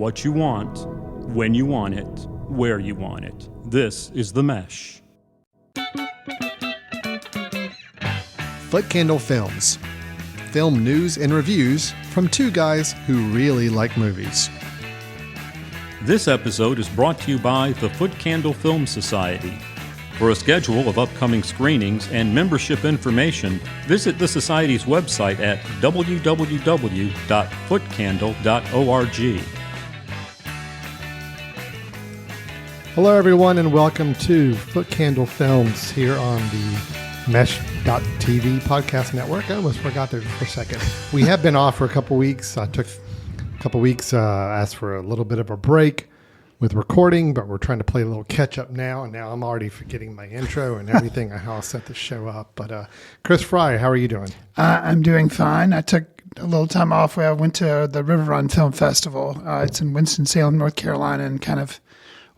what you want, when you want it, where you want it. This is The Mesh. Foot Candle Films. Film news and reviews from two guys who really like movies. This episode is brought to you by the Foot Candle Film Society. For a schedule of upcoming screenings and membership information, visit the Society's website at www.footcandle.org. Hello, everyone, and welcome to Foot Candle Films here on the Mesh.tv podcast network. I almost forgot there for a second. We have been off for a couple weeks. I took a couple weeks, asked for a little bit of a break with recording, but we're trying to play a little catch up now. And now I'm already forgetting my intro and everything, how I set the show up. But Chris Fry, how are you doing? I'm doing fine. I took a little time off where I went to the River Run Film Festival. It's in Winston-Salem, North Carolina, and kind of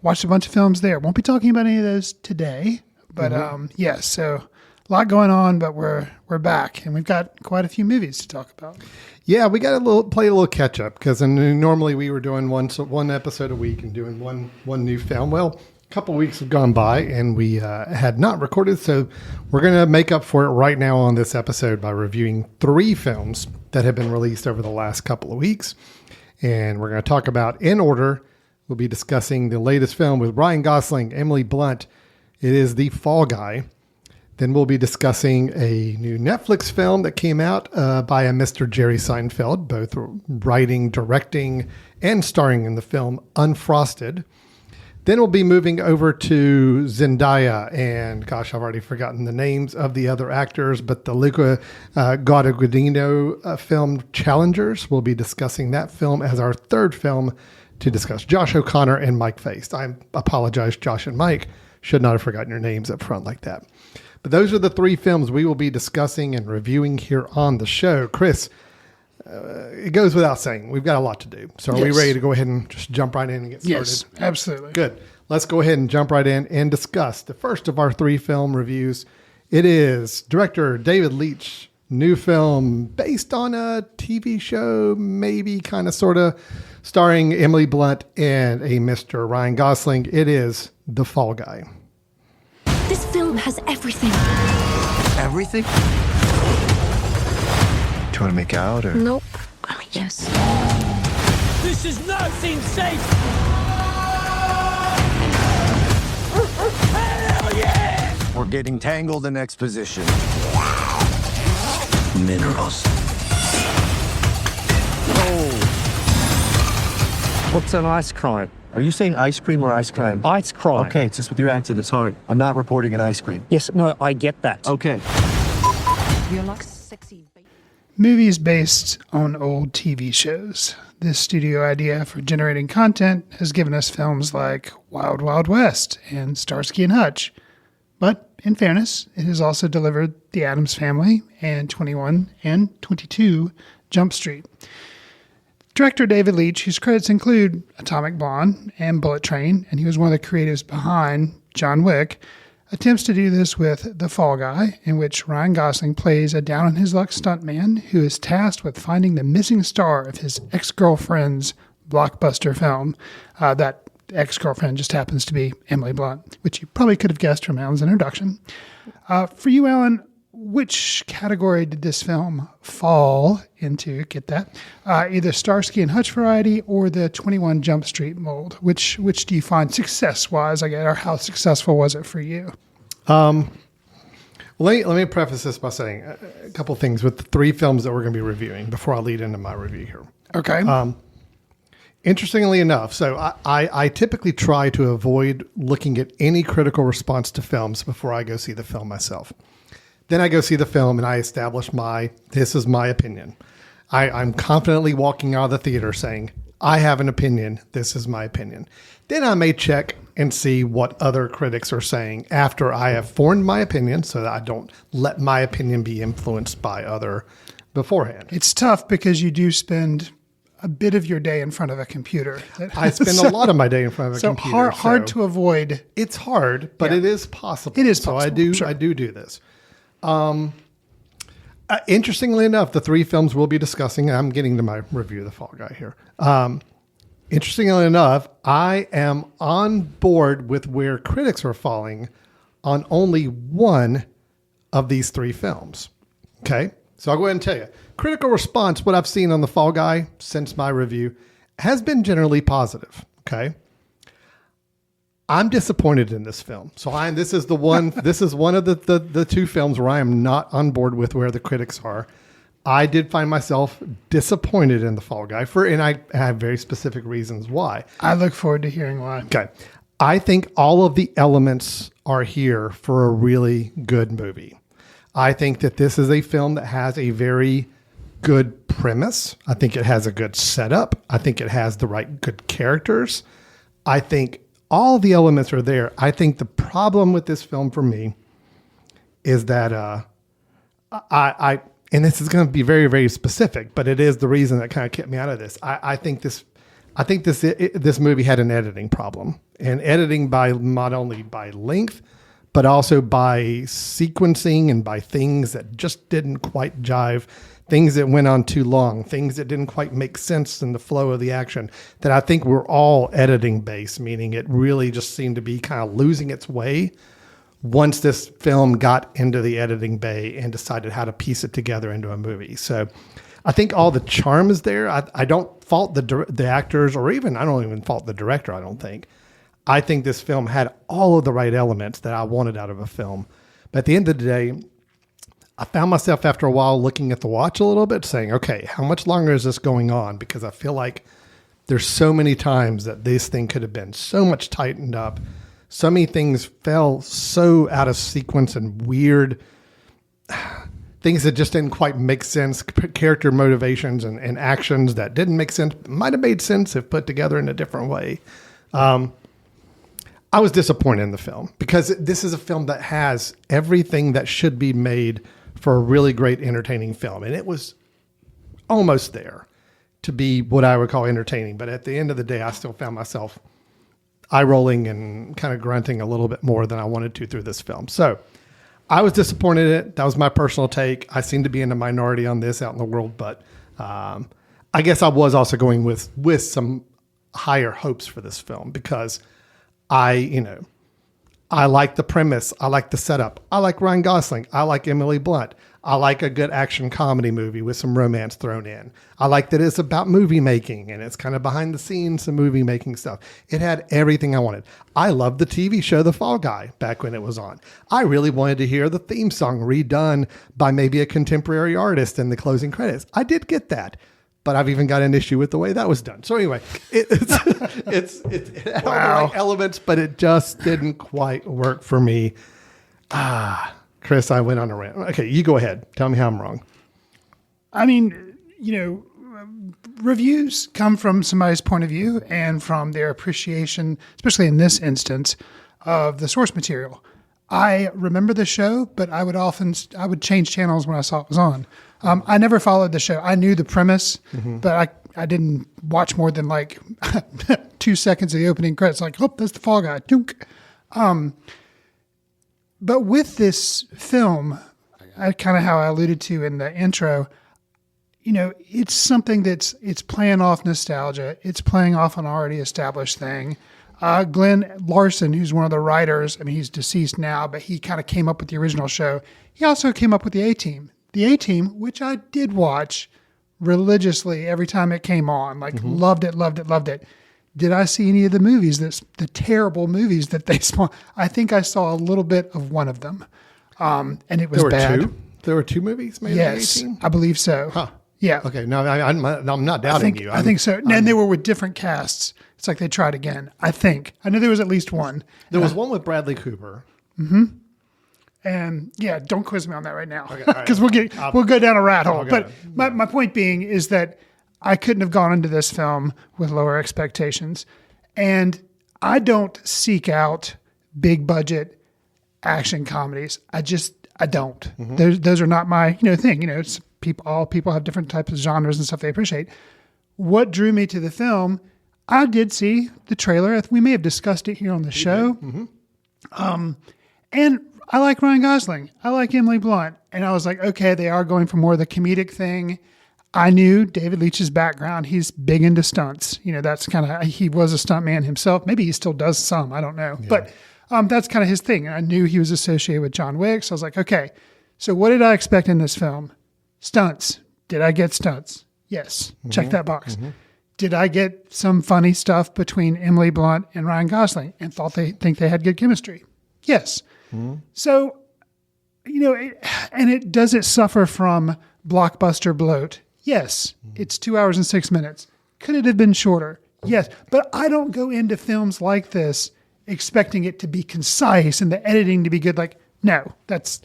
watched a bunch of films there. Won't be talking about any of those today, but yes, so a lot going on, but we're back, and we've got quite a few movies to talk about. Yeah, we got to play a little catch up because normally we were doing one episode a week and doing one new film. Well, a couple weeks have gone by and we had not recorded, so we're going to make up for it right now on this episode by reviewing 3 films that have been released over the last couple of weeks, and we're going to talk about in order. We'll be discussing the latest film with Ryan Gosling, Emily Blunt. It is The Fall Guy. Then we'll be discussing a new Netflix film that came out by a Mr. Jerry Seinfeld, both writing, directing, and starring in the film Unfrosted. Then we'll be moving over to Zendaya, and gosh, I've already forgotten the names of the other actors, but the Luca Guadagnino film Challengers. We'll be discussing that film as our third film to discuss. Josh O'Connor and Mike Feist. I apologize, Josh and Mike. Should not have forgotten your names up front like that. But those are the 3 films we will be discussing and reviewing here on the show. Chris, it goes without saying, we've got a lot to do. So are we ready to go ahead and just jump right in and get started? Yes, absolutely. Good. Let's go ahead and jump right in and discuss the first of our 3 film reviews. It is director David Leitch's new film based on a TV show, maybe kind of sort of, starring Emily Blunt and a Mr. Ryan Gosling. It is The Fall Guy. This film has everything. Everything? Do you want to make out or? Nope. Oh, yes. This does not seem safe. Hell yeah! We're getting tangled in exposition. Minerals. Oh. What's an ice crime? Are you saying ice cream or ice crime? Ice crime. Okay, it's just with your accent, it's hard. I'm not reporting an ice cream. Yes, no, I get that. Okay. You're like sexy. Movies based on old TV shows. This studio idea for generating content has given us films like Wild Wild West and Starsky and Hutch. But in fairness, it has also delivered The Addams Family and 21 and 22 Jump Street. Director David Leitch, whose credits include Atomic Blonde and Bullet Train, and he was one of the creatives behind John Wick, attempts to do this with The Fall Guy, in which Ryan Gosling plays a down-on-his-luck stuntman who is tasked with finding the missing star of his ex-girlfriend's blockbuster film. That ex-girlfriend just happens to be Emily Blunt, which you probably could have guessed from Alan's introduction. For you, Alan, which category did this film fall into? Get that? Either Starsky and Hutch variety or the 21 Jump Street mold. Which do you find success-wise, I guess, or how successful was it for you? Let me preface this by saying a couple things with the 3 films that we're going to be reviewing before I lead into my review here. Okay. Interestingly enough, so I typically try to avoid looking at any critical response to films before I go see the film myself. Then I go see the film and I establish this is my opinion. I'm confidently walking out of the theater saying, I have an opinion. This is my opinion. Then I may check and see what other critics are saying after I have formed my opinion so that I don't let my opinion be influenced by other beforehand. It's tough because you do spend a bit of your day in front of a computer. I spend a lot of my day in front of a computer. Hard to avoid. It's hard, but it is possible. It is possible. So I do this. Interestingly enough, the 3 films we'll be discussing, I'm getting to my review of The Fall Guy here. Interestingly enough, I am on board with where critics are falling on only one of these three films. Okay, so I'll go ahead and tell you. Critical response, what I've seen on The Fall Guy since my review, has been generally positive. Okay, I'm disappointed in this film. So this is one of the two films where I am not on board with where the critics are. I did find myself disappointed in The Fall Guy and I have very specific reasons why. I look forward to hearing why. Okay. I think all of the elements are here for a really good movie. I think that this is a film that has a very good premise. I think it has a good setup. I think it has the right good characters. I think all the elements are there. I think the problem with this film for me is that and this is going to be very, very specific, but it is the reason that kind of kept me out of this. I think this movie had an editing problem, and editing by not only by length, but also by sequencing and by things that just didn't quite jive, things that went on too long, things that didn't quite make sense in the flow of the action, that I think were all editing based, meaning it really just seemed to be kind of losing its way once this film got into the editing bay and decided how to piece it together into a movie. So I think all the charm is there. I don't fault the actors, or even, I don't even fault the director, I don't think. I think this film had all of the right elements that I wanted out of a film. But at the end of the day, I found myself after a while looking at the watch a little bit saying, okay, how much longer is this going on? Because I feel like there's so many times that this thing could have been so much tightened up. So many things fell so out of sequence and weird things that just didn't quite make sense, character motivations and actions that didn't make sense, might have made sense if put together in a different way. I was disappointed in the film because this is a film that has everything that should be made for a really great, entertaining film. And it was almost there to be what I would call entertaining. But at the end of the day, I still found myself eye rolling and kind of grunting a little bit more than I wanted to through this film. So I was disappointed in it. That was my personal take. I seem to be in the minority on this out in the world, but I guess I was also going with some higher hopes for this film because I like the premise. I like the setup. I like Ryan Gosling. I like Emily Blunt. I like a good action comedy movie with some romance thrown in. I like that it's about movie making and it's kind of behind the scenes, some movie making stuff. It had everything I wanted. I loved the TV show The Fall Guy back when it was on. I really wanted to hear the theme song redone by maybe a contemporary artist in the closing credits. I did get that, but I've even got an issue with the way that was done. So anyway, it had all the right elements, but it just didn't quite work for me. Chris, I went on a rant. Okay, you go ahead. Tell me how I'm wrong. I mean, reviews come from somebody's point of view and from their appreciation, especially in this instance, of the source material. I remember the show, but I would change channels when I saw it was on. I never followed the show. I knew the premise, but I didn't watch more than like 2 seconds of the opening credits. Like, oh, that's the Fall Guy. Dunk. But with this film, kind of how I alluded to in the intro, it's something it's playing off nostalgia. It's playing off an already established thing. Glenn Larson, who's one of the writers, I mean, he's deceased now, but he kind of came up with the original show. He also came up with the A-Team. The A-Team, which I did watch religiously every time it came on, loved it. Did I see any of the movies, the terrible movies that they spawned? I think I saw a little bit of one of them, and it was bad. There were two movies made. Yes, I believe so. Huh. Yeah. Okay. No, I'm not doubting you. I think so. And they were with different casts. It's like they tried again. I think. I know there was at least one. There was one with Bradley Cooper. Mm-hmm. And yeah, don't quiz me on that right now because we'll go down a rat hole. But my point being is that I couldn't have gone into this film with lower expectations. And I don't seek out big budget action comedies. I don't. Mm-hmm. Those are not my thing. It's all people have different types of genres and stuff they appreciate. What drew me to the film, I did see the trailer. We may have discussed it here on the show. Mm-hmm. And I like Ryan Gosling. I like Emily Blunt. And I was like, okay, they are going for more of the comedic thing. I knew David Leitch's background. He's big into stunts. That's kind of, he was a stunt man himself. Maybe he still does some, I don't know. Yeah. But that's kind of his thing. And I knew he was associated with John Wick. So I was like, okay, so what did I expect in this film? Stunts. Did I get stunts? Yes. Check that box. Did I get some funny stuff between Emily Blunt and Ryan Gosling and think they had good chemistry? Yes. So, does it suffer from blockbuster bloat? Yes. It's 2 hours and 6 minutes. Could it have been shorter? Yes. But I don't go into films like this expecting it to be concise and the editing to be good. Like, no, that's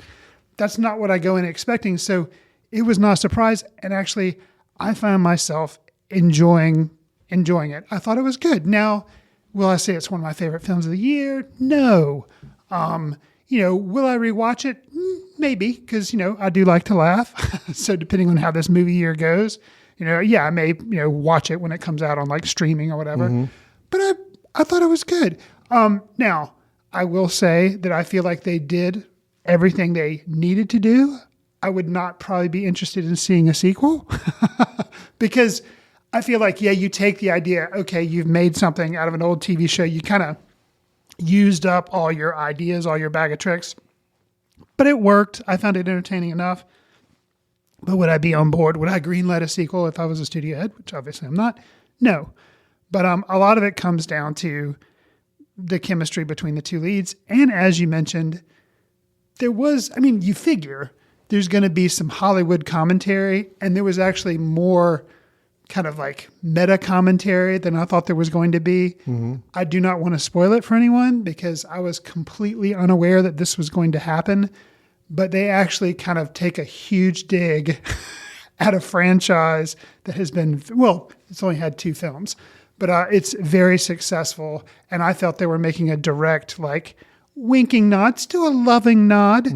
not what I go in expecting. So it was not a surprise. And actually, I found myself enjoying it. I thought it was good. Now, will I say it's one of my favorite films of the year? No. Will I rewatch it? Maybe, because, I do like to laugh. So depending on how this movie year goes, I may, watch it when it comes out on like streaming or whatever. But I thought it was good. Now, I will say that I feel like they did everything they needed to do. I would not probably be interested in seeing a sequel because I feel like, you take the idea, okay, you've made something out of an old TV show. You kind of used up all your ideas, all your bag of tricks, but it worked. I found it entertaining enough. But would I be on board? Would I greenlight a sequel if I was a studio head, which obviously I'm not? No. But a lot of it comes down to the chemistry between the two leads. And as you mentioned, you figure there's going to be some Hollywood commentary, and there was actually more kind of like meta commentary than I thought there was going to be. I do not want to spoil it for anyone because I was completely unaware that this was going to happen, but they actually kind of take a huge dig at a franchise that has been, it's only had 2 films, but it's very successful. And I felt they were making a direct, like, winking nod, still a loving nod.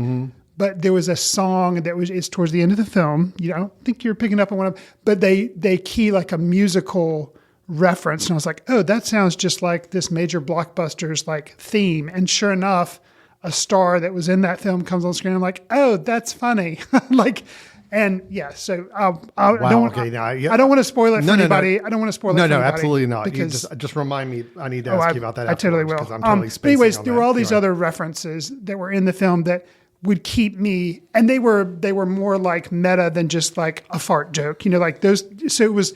But there was a song that is towards the end of the film. I don't think you're picking up on one of them, but they key like a musical reference. And I was like, oh, that sounds just like this major blockbuster's like theme. And sure enough, a star that was in that film comes on screen. I'm like, oh, that's funny. So I don't want to spoil it for anybody. I don't want to spoil it for anybody. No, absolutely not. Because, just remind me. I need to ask you about that. I totally will. I'm totally but anyways, there were all these You're other references that were in the film that would keep me, and they were more like meta than just like a fart joke, like those. So it was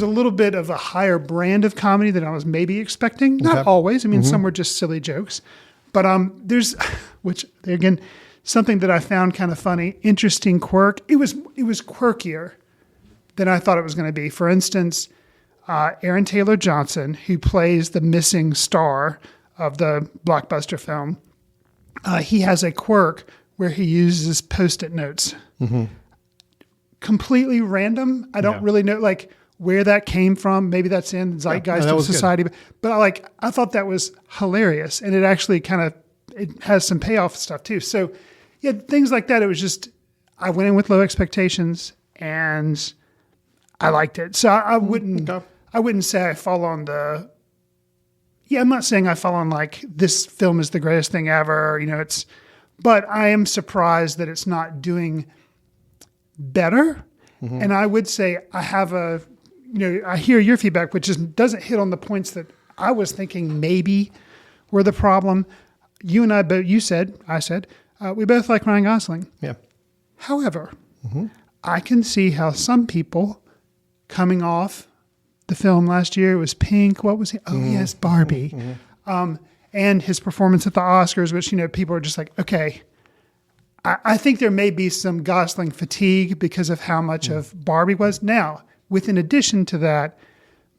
a little bit of a higher brand of comedy than I was maybe expecting. Not always. I mean, some were just silly jokes, but there's, which again, something that I found kind of funny, interesting quirk. It was quirkier than I thought it was going to be. For instance, Aaron Taylor Johnson, who plays the missing star of the blockbuster film. He has a quirk where he uses Post-it notes. Completely random. I don't really know like where that came from. Maybe that's in the zeitgeist of society. Good. But I thought that was hilarious. And it actually it has some payoff stuff too. So yeah, things like that. It was just, I went in with low expectations and I liked it. So I wouldn't say I fall on the, I'm not saying I fall on like this film is the greatest thing ever, but I am surprised that it's not doing better. And I would say I have I hear your feedback, which doesn't hit on the points that I was thinking maybe were the problem. You and I both, I said, we both like Ryan Gosling. Yeah. However, I can see how some people coming off the film last year, it was Pink. What was he? Oh, yes, Barbie. And his performance at the Oscars, which, people are just like, okay. I think there may be some Gosling fatigue because of how much of Barbie was. Now, in addition to that,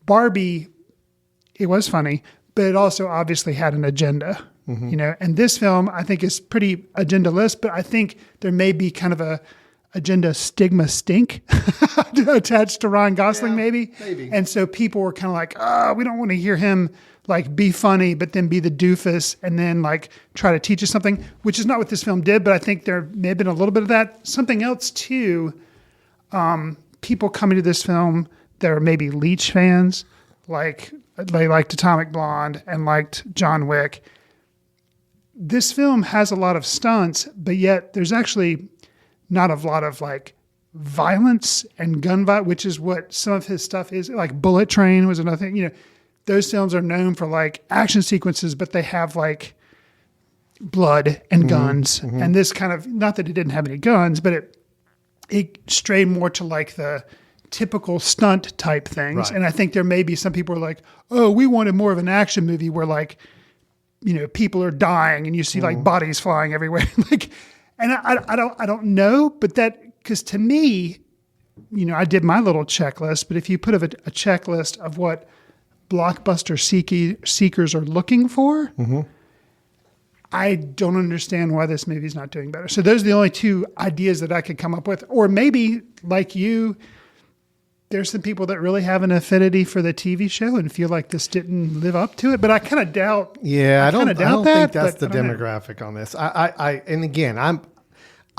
Barbie, it was funny, but it also obviously had an agenda, and this film I think is pretty agenda-less, but I think there may be kind of a agenda stigma stink attached to Ryan Gosling, maybe. And so people were kind of like, we don't want to hear him like be funny, but then be the doofus and then like try to teach us something, which is not what this film did. But I think there may have been a little bit of that. Something else too, people coming to this film that are maybe Leach fans, like they liked Atomic Blonde and liked John Wick. This film has a lot of stunts, but yet there's actually not a lot of like violence and gun violence, which is what some of his stuff is. Like Bullet Train was another thing. You know, those films are known for like action sequences, but they have like blood and guns. And this kind of, not that it didn't have any guns, but it strayed more to like the typical stunt type things. Right. And I think there may be some people who are like, oh, we wanted more of an action movie where like, you know, people are dying and you see like bodies flying everywhere. Like, and I don't know, but that, because to me, you know, I did my little checklist, but if you put a checklist of what blockbuster seekers are looking for, I don't understand why this movie's not doing better. So those are the only two ideas that I could come up with. Or maybe, like you, there's some people that really have an affinity for the TV show and feel like this didn't live up to it. But I kind of doubt. Yeah, I don't think that's the but I don't know. demographic on this. And again,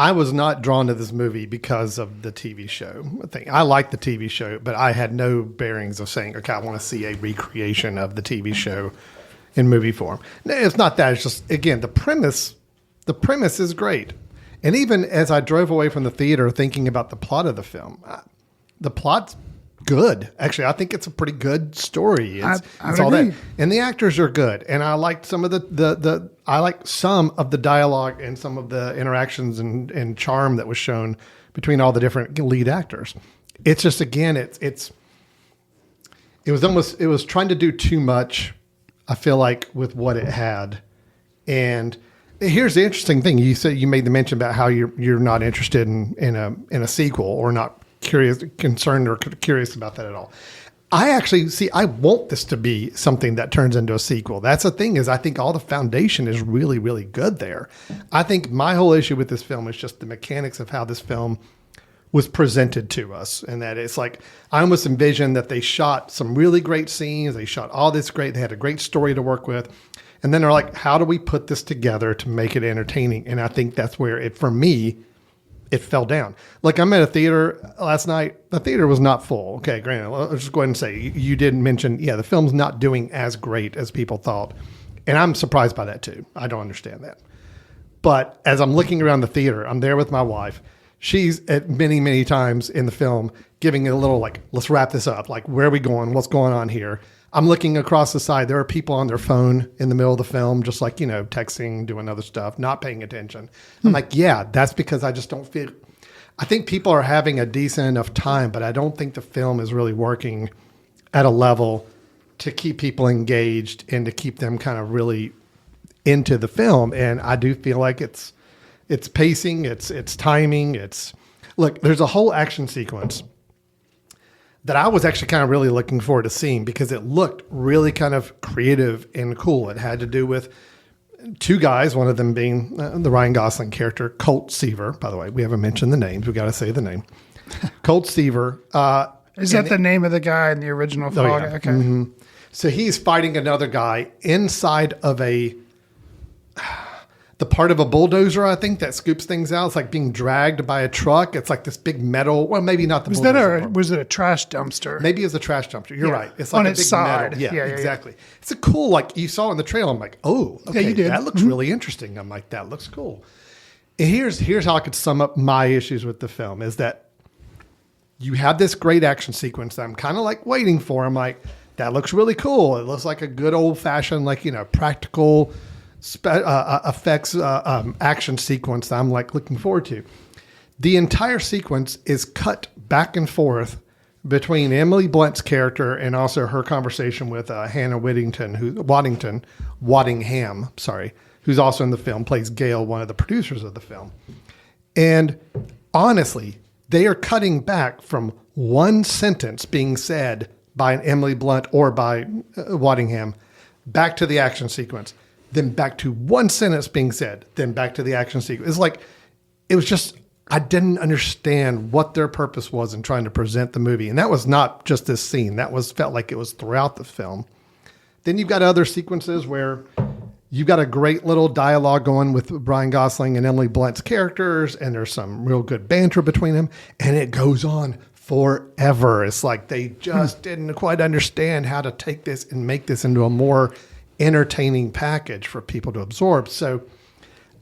I was not drawn to this movie because of the TV show thing. I like the TV show, but I had no bearings of saying, okay, I want to see a recreation of the TV show in movie form. It's not that. It's just, again, the premise is great. And even as I drove away from the theater thinking about the plot of the film, the plot's good. Actually, I think it's a pretty good story. It's all agree. that. And the actors are good. And I liked some of I like some of the dialogue and some of the interactions and charm that was shown between all the different lead actors. It's just, again, it was trying to do too much, I feel like, with what it had. And here's the interesting thing. You said, you made the mention about how you're not interested in a sequel, or not concerned or curious about that at all. I actually I want this to be something that turns into a sequel. That's the thing, is I think all the foundation is really, really good there. I think my whole issue with this film is just the mechanics of how this film was presented to us. And that it's like, I almost envisioned that they shot some really great scenes. They shot all this great. They had a great story to work with. And then they're like, how do we put this together to make it entertaining? And I think that's where for me, it fell down. Like, I'm at a theater last night. The theater was not full. Okay, granted, let's just go ahead and say you did mention, the film's not doing as great as people thought. And I'm surprised by that too. I don't understand that. But as I'm looking around the theater, I'm there with my wife. She's at many, many times in the film giving it a little like, let's wrap this up. Like, where are we going? What's going on here? I'm looking across the side. There are people on their phone in the middle of the film, just like, texting, doing other stuff, not paying attention. I'm like, yeah, that's because I just don't feel, I think people are having a decent enough time, but I don't think the film is really working at a level to keep people engaged and to keep them kind of really into the film. And I do feel like it's pacing, it's timing, look, there's a whole action sequence that I was actually kind of really looking forward to seeing, because it looked really kind of creative and cool. It had to do with two guys, one of them being the Ryan Gosling character, Colt Seaver. By the way, we haven't mentioned the names. We got to say the name. Colt Seaver. Is that the name of the guy in the original Fall Guy? Yeah. Okay. Mm-hmm. So he's fighting another guy inside of the part of a bulldozer, I think, that scoops things out. It's like being dragged by a truck. It's like this big metal. Well, maybe not the bulldozer. Was it a trash dumpster? Maybe it's a trash dumpster. You're right. It's like on a its big side. metal. Yeah, Yeah. exactly. It's a cool, like you saw in the trailer. I'm like, oh, okay, you did. that looks really interesting. I'm like, that looks cool. And here's how I could sum up my issues with the film, is that you have this great action sequence that I'm kind of like waiting for. I'm like, that looks really cool. It looks like a good old fashioned, like, practical effects action sequence that I'm like looking forward to. The entire sequence is cut back and forth between Emily Blunt's character and also her conversation with Hannah Waddingham, who's also in the film, plays Gail, one of the producers of the film. And honestly, they are cutting back from one sentence being said by an Emily Blunt or by Waddingham back to the action sequence, then back to one sentence being said, then back to the action sequence. It's like, it was just, I didn't understand what their purpose was in trying to present the movie. And that was not just this scene. That felt like it was throughout the film. Then you've got other sequences where you've got a great little dialogue going with Ryan Gosling and Emily Blunt's characters, and there's some real good banter between them, and it goes on forever. It's like they just didn't quite understand how to take this and make this into a more entertaining package for people to absorb. So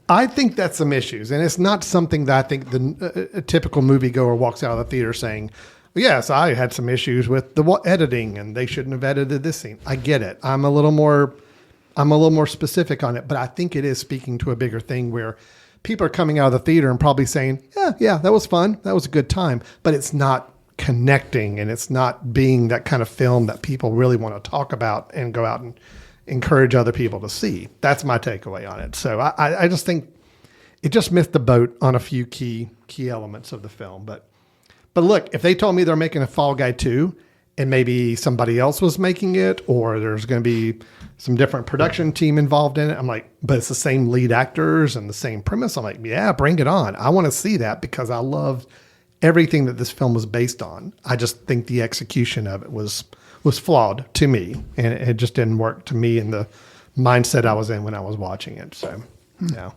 I think that's some issues, and it's not something that I think a typical moviegoer walks out of the theater saying, yes, I had some issues with the editing and they shouldn't have edited this scene. I get it. I'm a little more specific on it, but I think it is speaking to a bigger thing where people are coming out of the theater and probably saying, yeah, that was fun. That was a good time, but it's not connecting and it's not being that kind of film that people really want to talk about and go out and encourage other people to see. That's my takeaway on it. So I just think it just missed the boat on a few key elements of the film, but look, if they told me they're making a Fall Guy 2 and maybe somebody else was making it or there's going to be some different production team involved in it, I'm like, but it's the same lead actors and the same premise. I'm like, yeah, bring it on. I want to see that because I love everything that this film was based on. I just think the execution of it was flawed to me and it just didn't work to me in the mindset I was in when I was watching it. So, yeah.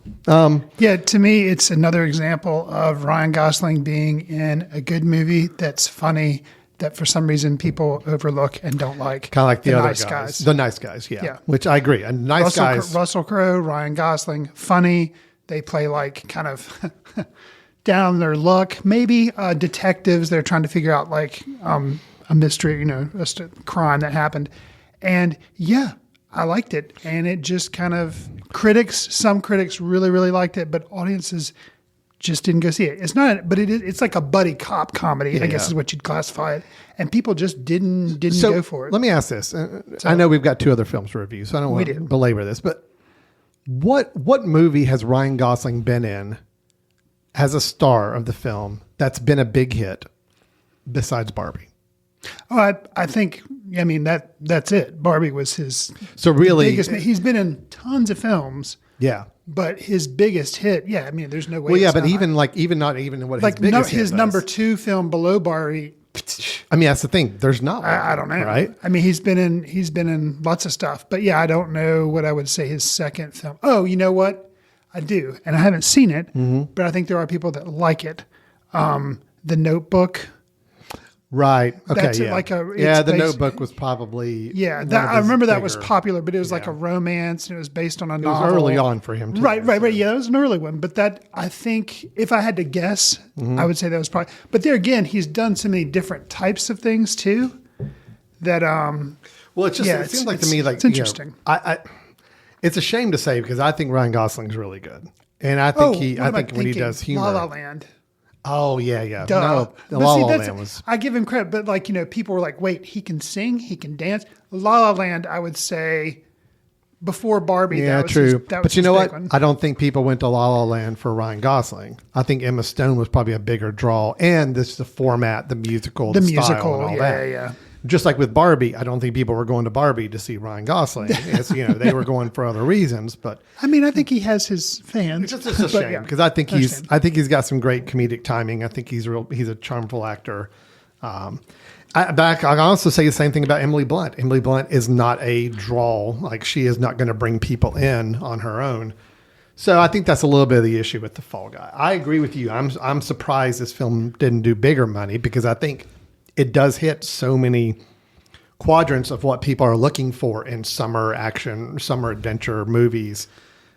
To me, it's another example of Ryan Gosling being in a good movie that's funny that for some reason people overlook and don't like. Kind of like the other Nice Guys. The Nice Guys, yeah. Which I agree. And Nice Guys. Russell Crowe, Ryan Gosling, funny. They play like kind of down their luck. Maybe detectives. They're trying to figure out like a mystery, a crime that happened. And yeah, I liked it. And it just kind of some critics really, really liked it, but audiences just didn't go see it. It's not, but it's like a buddy cop comedy, I guess is what you'd classify it. And people just didn't go for it. Let me ask this. I know we've got 2 other films to review, so I don't want to belabor this, but what movie has Ryan Gosling been in as a star of the film that's been a big hit besides Barbie? Oh, I think, that's it. Barbie was his biggest. He's been in tons of films. Yeah. But his biggest hit, there's no way. Well, yeah, but even not even what his biggest hit his was. number 2 film below Barbie. That's the thing. There's not. I don't know. Right? He's been in lots of stuff. But yeah, I don't know what I would say his second film. Oh, you know what? I do, and I haven't seen it, but I think there are people that like it. The Notebook. Right. Okay. That's The Notebook was probably I remember that was popular, but it was like a romance and it was based on a novel. It was early on for him, too. Right. Yeah, it was an early one, but that I think if I had to guess, I would say that was probably. But there again, he's done so many different types of things too. That well, it seems like to me like it's interesting. It's a shame to say because I think Ryan Gosling's really good, and I think when he does humor, La La Land. Oh yeah. Duh. No, La La Land was. I give him credit, but people were like, "Wait, he can sing, he can dance." La La Land, I would say, before Barbie. Yeah, that was true. But you know what? One. I don't think people went to La La Land for Ryan Gosling. I think Emma Stone was probably a bigger draw, and this the format, the musical, style and all that. Yeah. Just like with Barbie, I don't think people were going to Barbie to see Ryan Gosling. It's, they were going for other reasons. But I think he has his fans. It's just a shame because I think he's got some great comedic timing. I think he's a charmful actor. I can also say the same thing about Emily Blunt. Emily Blunt is not a draw. Like she is not going to bring people in on her own. So I think that's a little bit of the issue with The Fall Guy. I agree with you. I'm surprised this film didn't do bigger money because I think it does hit so many quadrants of what people are looking for in summer action, summer adventure movies,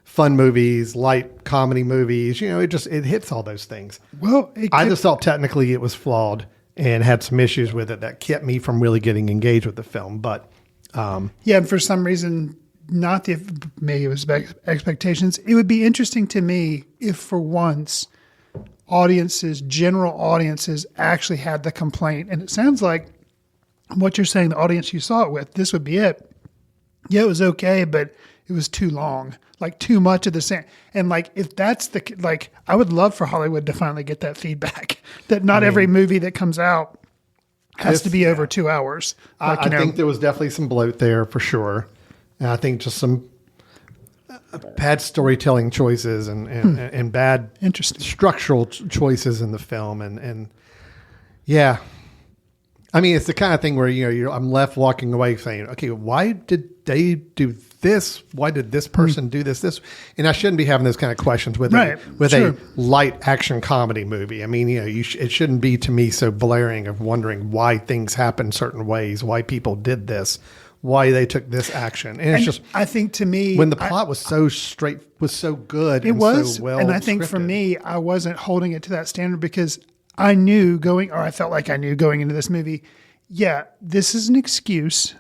fun movies, light comedy movies. It hits all those things. Well, I just felt technically it was flawed and had some issues with it that kept me from really getting engaged with the film. But and for some reason, maybe it was expectations. It would be interesting to me if for once general audiences actually had the complaint. And it sounds like what you're saying, the audience you saw it with, this would be it. Yeah, it was okay, but it was too long, like too much of the same. And if that's I would love for Hollywood to finally get that feedback that not every movie that comes out has to be over 2 hours. I think there was definitely some bloat there for sure. And I think just some bad storytelling choices and bad structural choices in the film. And yeah, it's the kind of thing where, I'm left walking away saying, okay, why did they do this? Why did this person do this? And I shouldn't be having those kind of questions with a light action comedy movie. It shouldn't be to me so blaring of wondering why things happen certain ways, why people did this, why they took this action. And it's just, I think to me, when the plot was so good. it was, so well and I think for scripted. me, I wasn't holding it to that standard because I knew I felt like I knew going into this movie, yeah, this is an excuse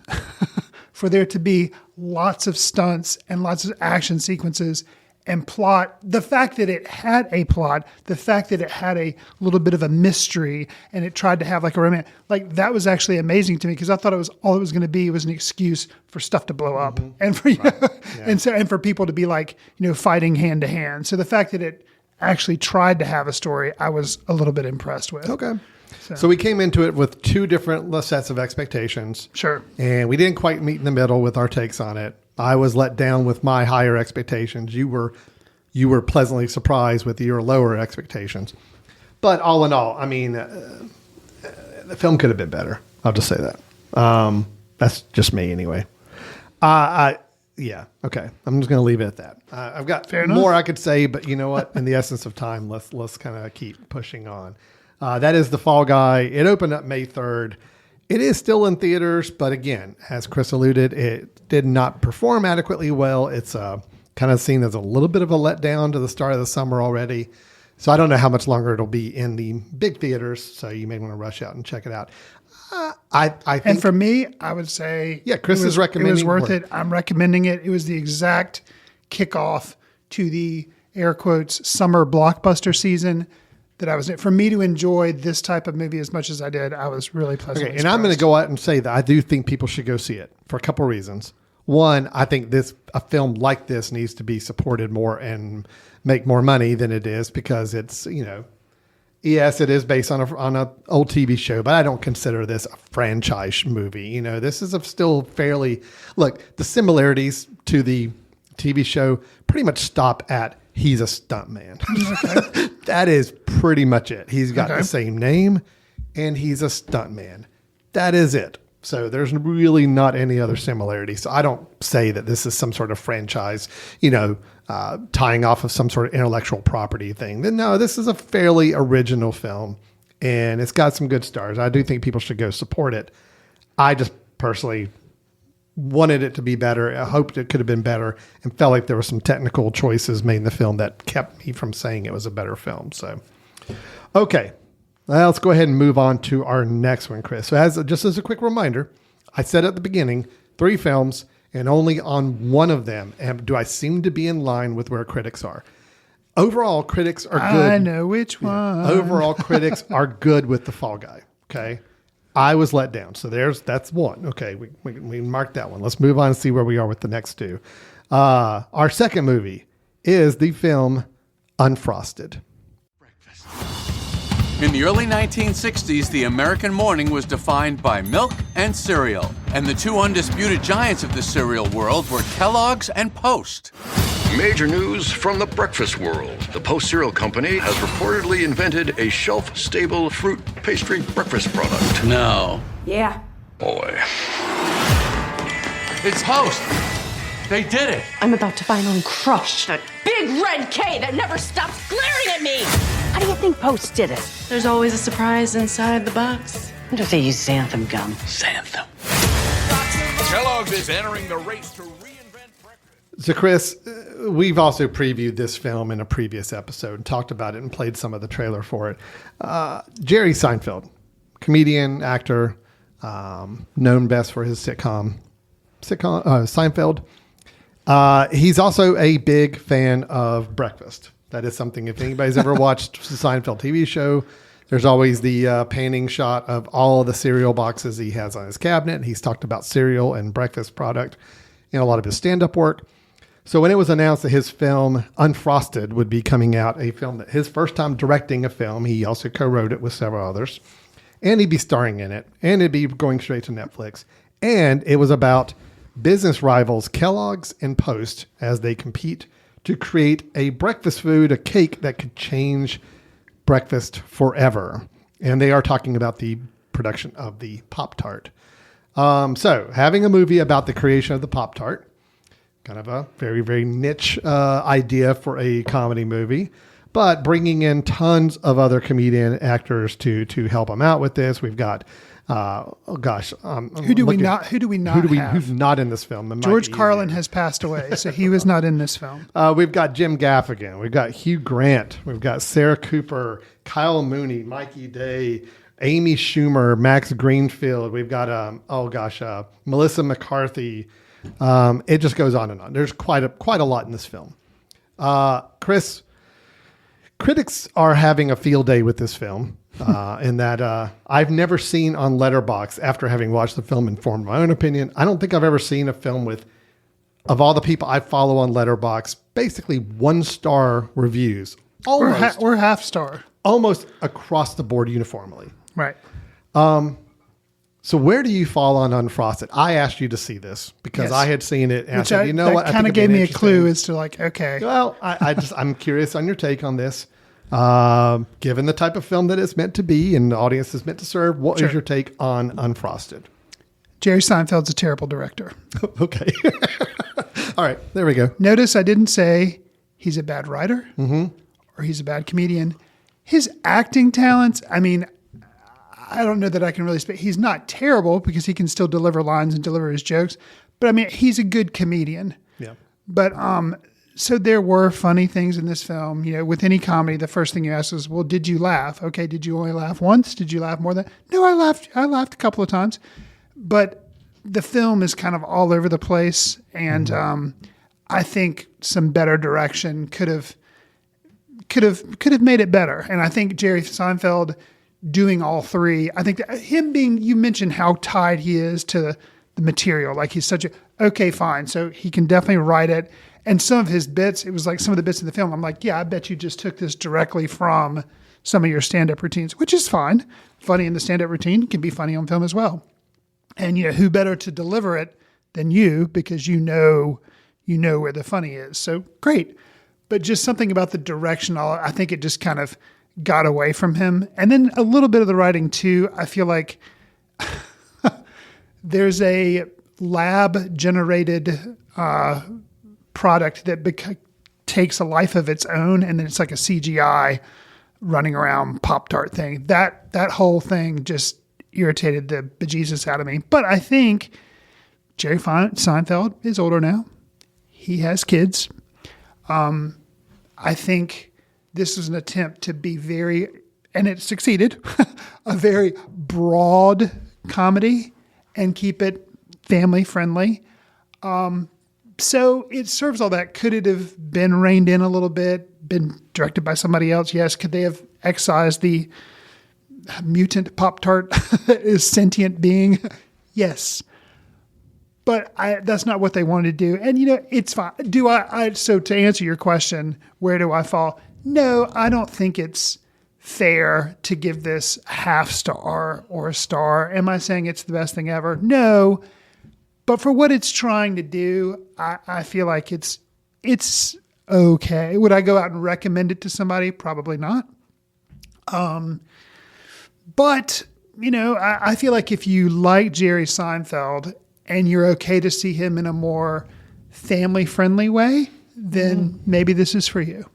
for there to be lots of stunts and lots of action sequences and plot. The fact that it had a plot, the fact that it had a little bit of a mystery and it tried to have like a romance, like that was actually amazing to me because I thought all it was going to be was an excuse for stuff to blow up and for and for people to be like, fighting hand to hand. So the fact that it actually tried to have a story, I was a little bit impressed with. Okay. So we came into it with two different sets of expectations. Sure. And we didn't quite meet in the middle with our takes on it. I was let down with my higher expectations. You were pleasantly surprised with your lower expectations. But all in all, I mean, the film could have been better. I'll just say that. That's just me anyway. Yeah. Okay. I'm just going to leave it at that. I've got more I could say, but you know what? In the essence of time, let's kind of keep pushing on. That is The Fall Guy. It opened up May 3rd. It is still in theaters, but again, as Chris alluded, it did not perform adequately well. It's kind of seen as a little bit of a letdown to the start of the summer already. So I don't know how much longer it'll be in the big theaters. So you may want to rush out and check it out. I think, and for me, I would say, Chris is recommending it was worth it. I'm recommending it. It was the exact kickoff to the air quotes summer blockbuster season that I was in. For me to enjoy this type of movie as much as I did, I was really pleasantly surprised. And I'm going to go out and say that I do think people should go see it for a couple of reasons. One, I think a film like this needs to be supported more and make more money than it is because it's, yes, it is based on a old TV show, but I don't consider this a franchise movie. This is still fairly, look, the similarities to the TV show pretty much stop at he's a stuntman. Okay. That is pretty much it. He's got the same name and he's a stuntman. That is it. So there's really not any other similarity. So I don't say that this is some sort of franchise, tying off of some sort of intellectual property thing. No, this is a fairly original film and it's got some good stars. I do think people should go support it. I just personally wanted it to be better. I hoped it could have been better and felt like there were some technical choices made in the film that kept me from saying it was a better film. So, okay. Well, let's go ahead and move on to our next one, Chris. So just as a quick reminder, I said at the beginning, 3 films, and only on one of them do I seem to be in line with where critics are. Overall, critics are good. I know which one. Overall, critics are good with The Fall Guy. Okay. I was let down. So that's one. Okay. We marked that one. Let's move on and see where we are with the next 2. Our second movie is the film Unfrosted. In the early 1960s, the American morning was defined by milk and cereal. And the 2 undisputed giants of the cereal world were Kellogg's and Post. Major news from the breakfast world. The Post Cereal Company has reportedly invented a shelf-stable fruit pastry breakfast product. No. Yeah. Boy. It's Post. They did it. I'm about to finally crush that big red K that never stops glaring at me. How do you think Post did it? There's always a surprise inside the box. I wonder if they use xanthan gum. Xanthan. Kellogg's is entering the race to reinvent breakfast. So, Chris, we've also previewed this film in a previous episode and talked about it and played some of the trailer for it. Jerry Seinfeld, comedian, actor, known best for his sitcom Seinfeld. He's also a big fan of breakfast. That is something, if anybody's ever watched the Seinfeld TV show, there's always the panning shot of all of the cereal boxes he has on his cabinet. He's talked about cereal and breakfast product in a lot of his stand-up work. So when it was announced that his film Unfrosted would be coming out, a film that his first time directing a film, he also co-wrote it with several others, and he'd be starring in it, and it'd be going straight to Netflix. And it was about business rivals Kellogg's and Post as they compete to create a breakfast food, a cake that could change breakfast forever. And they are talking about the production of the Pop-Tart. So having a movie about the creation of the Pop-Tart, kind of a very, very niche idea for a comedy movie. but bringing in tons of other comedian actors to help him out with this. We've got, Who do we not have? Who's not in this film? George Carlin has passed away, so he was not in this film. We've got Jim Gaffigan. We've got Hugh Grant. We've got Sarah Cooper, Kyle Mooney, Mikey Day, Amy Schumer, Max Greenfield. We've got Melissa McCarthy. It just goes on and on. There's quite a lot in this film. Chris, critics are having a field day with this film. In that I've never seen on Letterboxd, after having watched the film and formed my own opinion, I don't think I've ever seen a film with, of all the people I follow on Letterboxd, basically 1-star reviews. Almost, or half star. Almost across the board uniformly. Right. So where do you fall on Unfrosted? I asked you to see this because I had seen it, and I said, you know what? That kind of gave me a clue as to like, okay. Well, I'm curious on your take on this. Given the type of film that it's meant to be and the audience is meant to serve, what is your take on Unfrosted? Jerry Seinfeld's a terrible director. Okay. All right, there we go. Notice I didn't say he's a bad writer or he's a bad comedian. His acting talents, I mean, I don't know that I can really speak. He's not terrible because he can still deliver lines and deliver his jokes. But I mean, he's a good comedian. Yeah. But so there were funny things in this film. You know, with any comedy, the first thing you ask is, well, did you laugh? Okay, did you only laugh once? Did you laugh more than? No, I laughed. I laughed a couple of times. But the film is kind of all over the place, and I think some better direction could have made it better. And I think Jerry Seinfeld doing all three, I think that him being, you mentioned how tied he is to the material. Like he's such a, okay, fine. So he can definitely write it. And some of his bits, it was like some of the bits in the film, I'm like, yeah, I bet you just took this directly from some of your stand-up routines, which is fine. Funny in the stand-up routine can be funny on film as well. And, you know, who better to deliver it than you, because you know where the funny is. So great. But just something about the direction, I think it just kind of got away from him. And then a little bit of the writing too. I feel like there's a lab-generated product that takes a life of its own, and then it's like a CGI running around Pop-Tart thing. That whole thing just irritated the bejesus out of me. But I think Jerry Seinfeld is older now. He has kids. I think this was an attempt to be very, and it succeeded, a very broad comedy and keep it family friendly. So it serves all that. Could it have been reined in a little bit, been directed by somebody else? Yes. Could they have excised the mutant Pop-Tart sentient being? Yes. But that's not what they wanted to do. And, you know, it's fine. So to answer your question, where do I fall? No, I don't think it's fair to give this half star or a star. Am I saying it's the best thing ever? No. But for what it's trying to do, I feel like it's okay. Would I go out and recommend it to somebody? Probably not. But, you know, I feel like if you like Jerry Seinfeld and you're okay to see him in a more family-friendly way, then maybe this is for you.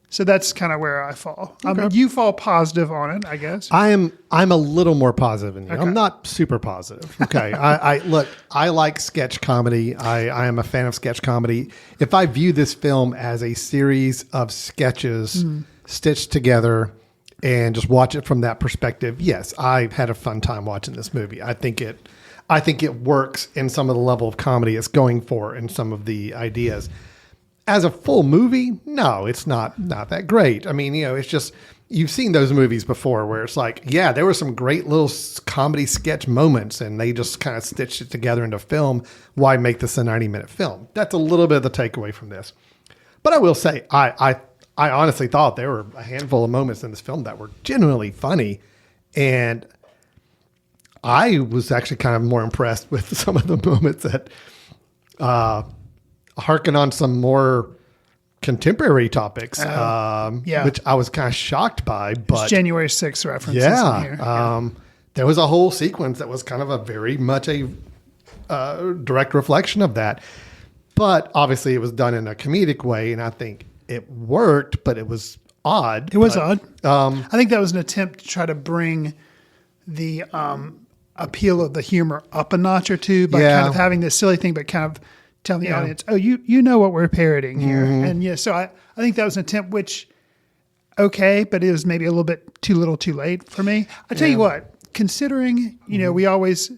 So that's kind of where I fall. Okay. You fall positive on it, I guess. I'm a little more positive than you. Okay. I'm not super positive. Okay. Look, I like sketch comedy. I am a fan of sketch comedy. If I view this film as a series of sketches stitched together and just watch it from that perspective, yes, I've had a fun time watching this movie. I think it works in some of the level of comedy it's going for and some of the ideas. As a full movie, no, it's not that great. I mean, you know, it's just, you've seen those movies before where it's like, yeah, there were some great little comedy sketch moments and they just kind of stitched it together into film. Why make this a 90-minute film? That's a little bit of the takeaway from this. But I will say, I honestly thought there were a handful of moments in this film that were genuinely funny. And I was actually kind of more impressed with some of the moments that harken on some more contemporary topics, which I was kind of shocked by. But it's January 6th references in here. There was a whole sequence that was kind of a very much a direct reflection of that. But obviously it was done in a comedic way, and I think it worked, but it was odd. It was but, odd. I think that was an attempt to try to bring the appeal of the humor up a notch or two by kind of having this silly thing, but kind of telling the audience, oh, you know what we're parodying here. And so I think that was an attempt, which, okay, but it was maybe a little bit too little too late for me. I tell you what, considering, we always,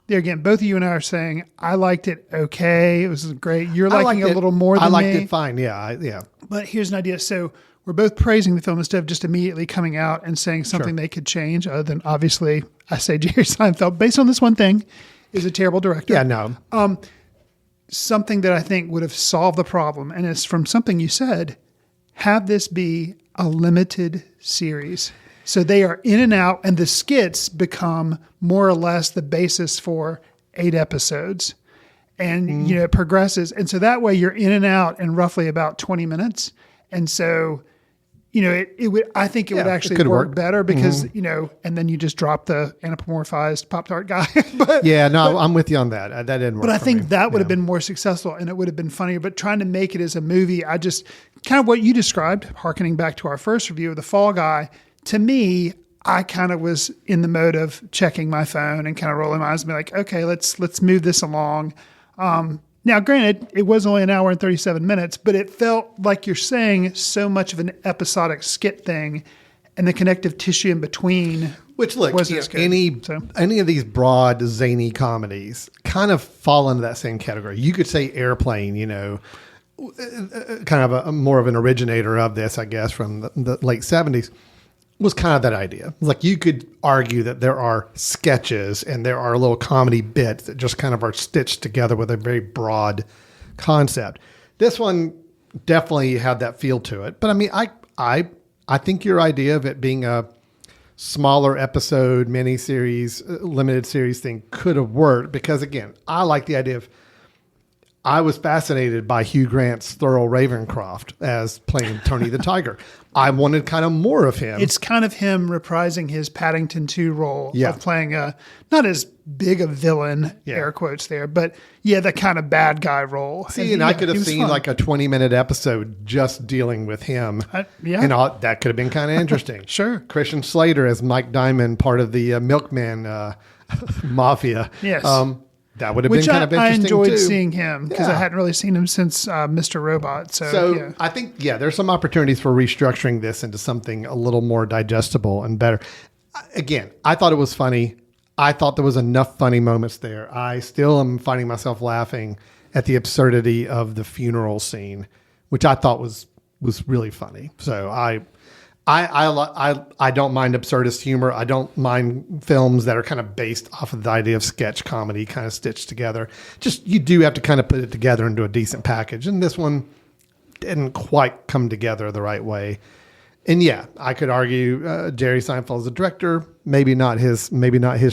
there again, both of you and I are saying, I liked it okay. It was great. You're liking it a little more than me. I liked it fine. Yeah. But here's an idea. So we're both praising the film instead of just immediately coming out and saying something they could change, other than obviously I say Jerry Seinfeld, based on this one thing, is a terrible director. Yeah, no. Something that I think would have solved the problem, and it's from something you said, have this be a limited series. So they are in and out, and the skits become more or less the basis for 8 episodes. And, it progresses. And so that way you're in and out in roughly about 20 minutes. And so, it would, I think it would actually work better because, and then you just drop the anthropomorphized Pop-Tart guy. I'm with you on that. That didn't work. But I think that would have been more successful and it would have been funnier. But trying to make it as a movie, I just kind of what you described, hearkening back to our first review of The Fall Guy, to me, I kind of was in the mode of checking my phone and kind of rolling my eyes and be like, okay, let's move this along. Now, granted, it was only an hour and 37 minutes, but it felt like you're saying so much of an episodic skit thing and the connective tissue in between. Which, look, any of these broad, zany comedies kind of fall into that same category. You could say Airplane, kind of more of an originator of this, I guess, from the late 70s. Was kind of that idea. Like you could argue that there are sketches and there are little comedy bits that just kind of are stitched together with a very broad concept. This one definitely had that feel to it. But I mean, I think your idea of it being a smaller episode, miniseries, limited series thing could have worked because again, I like the idea of I was fascinated by Hugh Grant's Thurl Ravencroft as playing Tony the Tiger. I wanted kind of more of him. It's kind of him reprising his Paddington 2 role of playing a, not as big a villain, air quotes there, but the kind of bad guy role. See, I could have seen like a 20-minute episode just dealing with him. And that could have been kind of interesting. Sure. Christian Slater as Mike Diamond, part of the Milkman Mafia. Yes. That would have been kind of interesting, I enjoyed too. Seeing him because I hadn't really seen him since Mr. Robot. So I think, there's some opportunities for restructuring this into something a little more digestible and better. Again, I thought it was funny. I thought there was enough funny moments there. I still am finding myself laughing at the absurdity of the funeral scene, which I thought was really funny. So I don't mind absurdist humor. I don't mind films that are kind of based off of the idea of sketch comedy kind of stitched together. Just, you do have to kind of put it together into a decent package. And this one didn't quite come together the right way. And I could argue Jerry Seinfeld as a director, maybe not his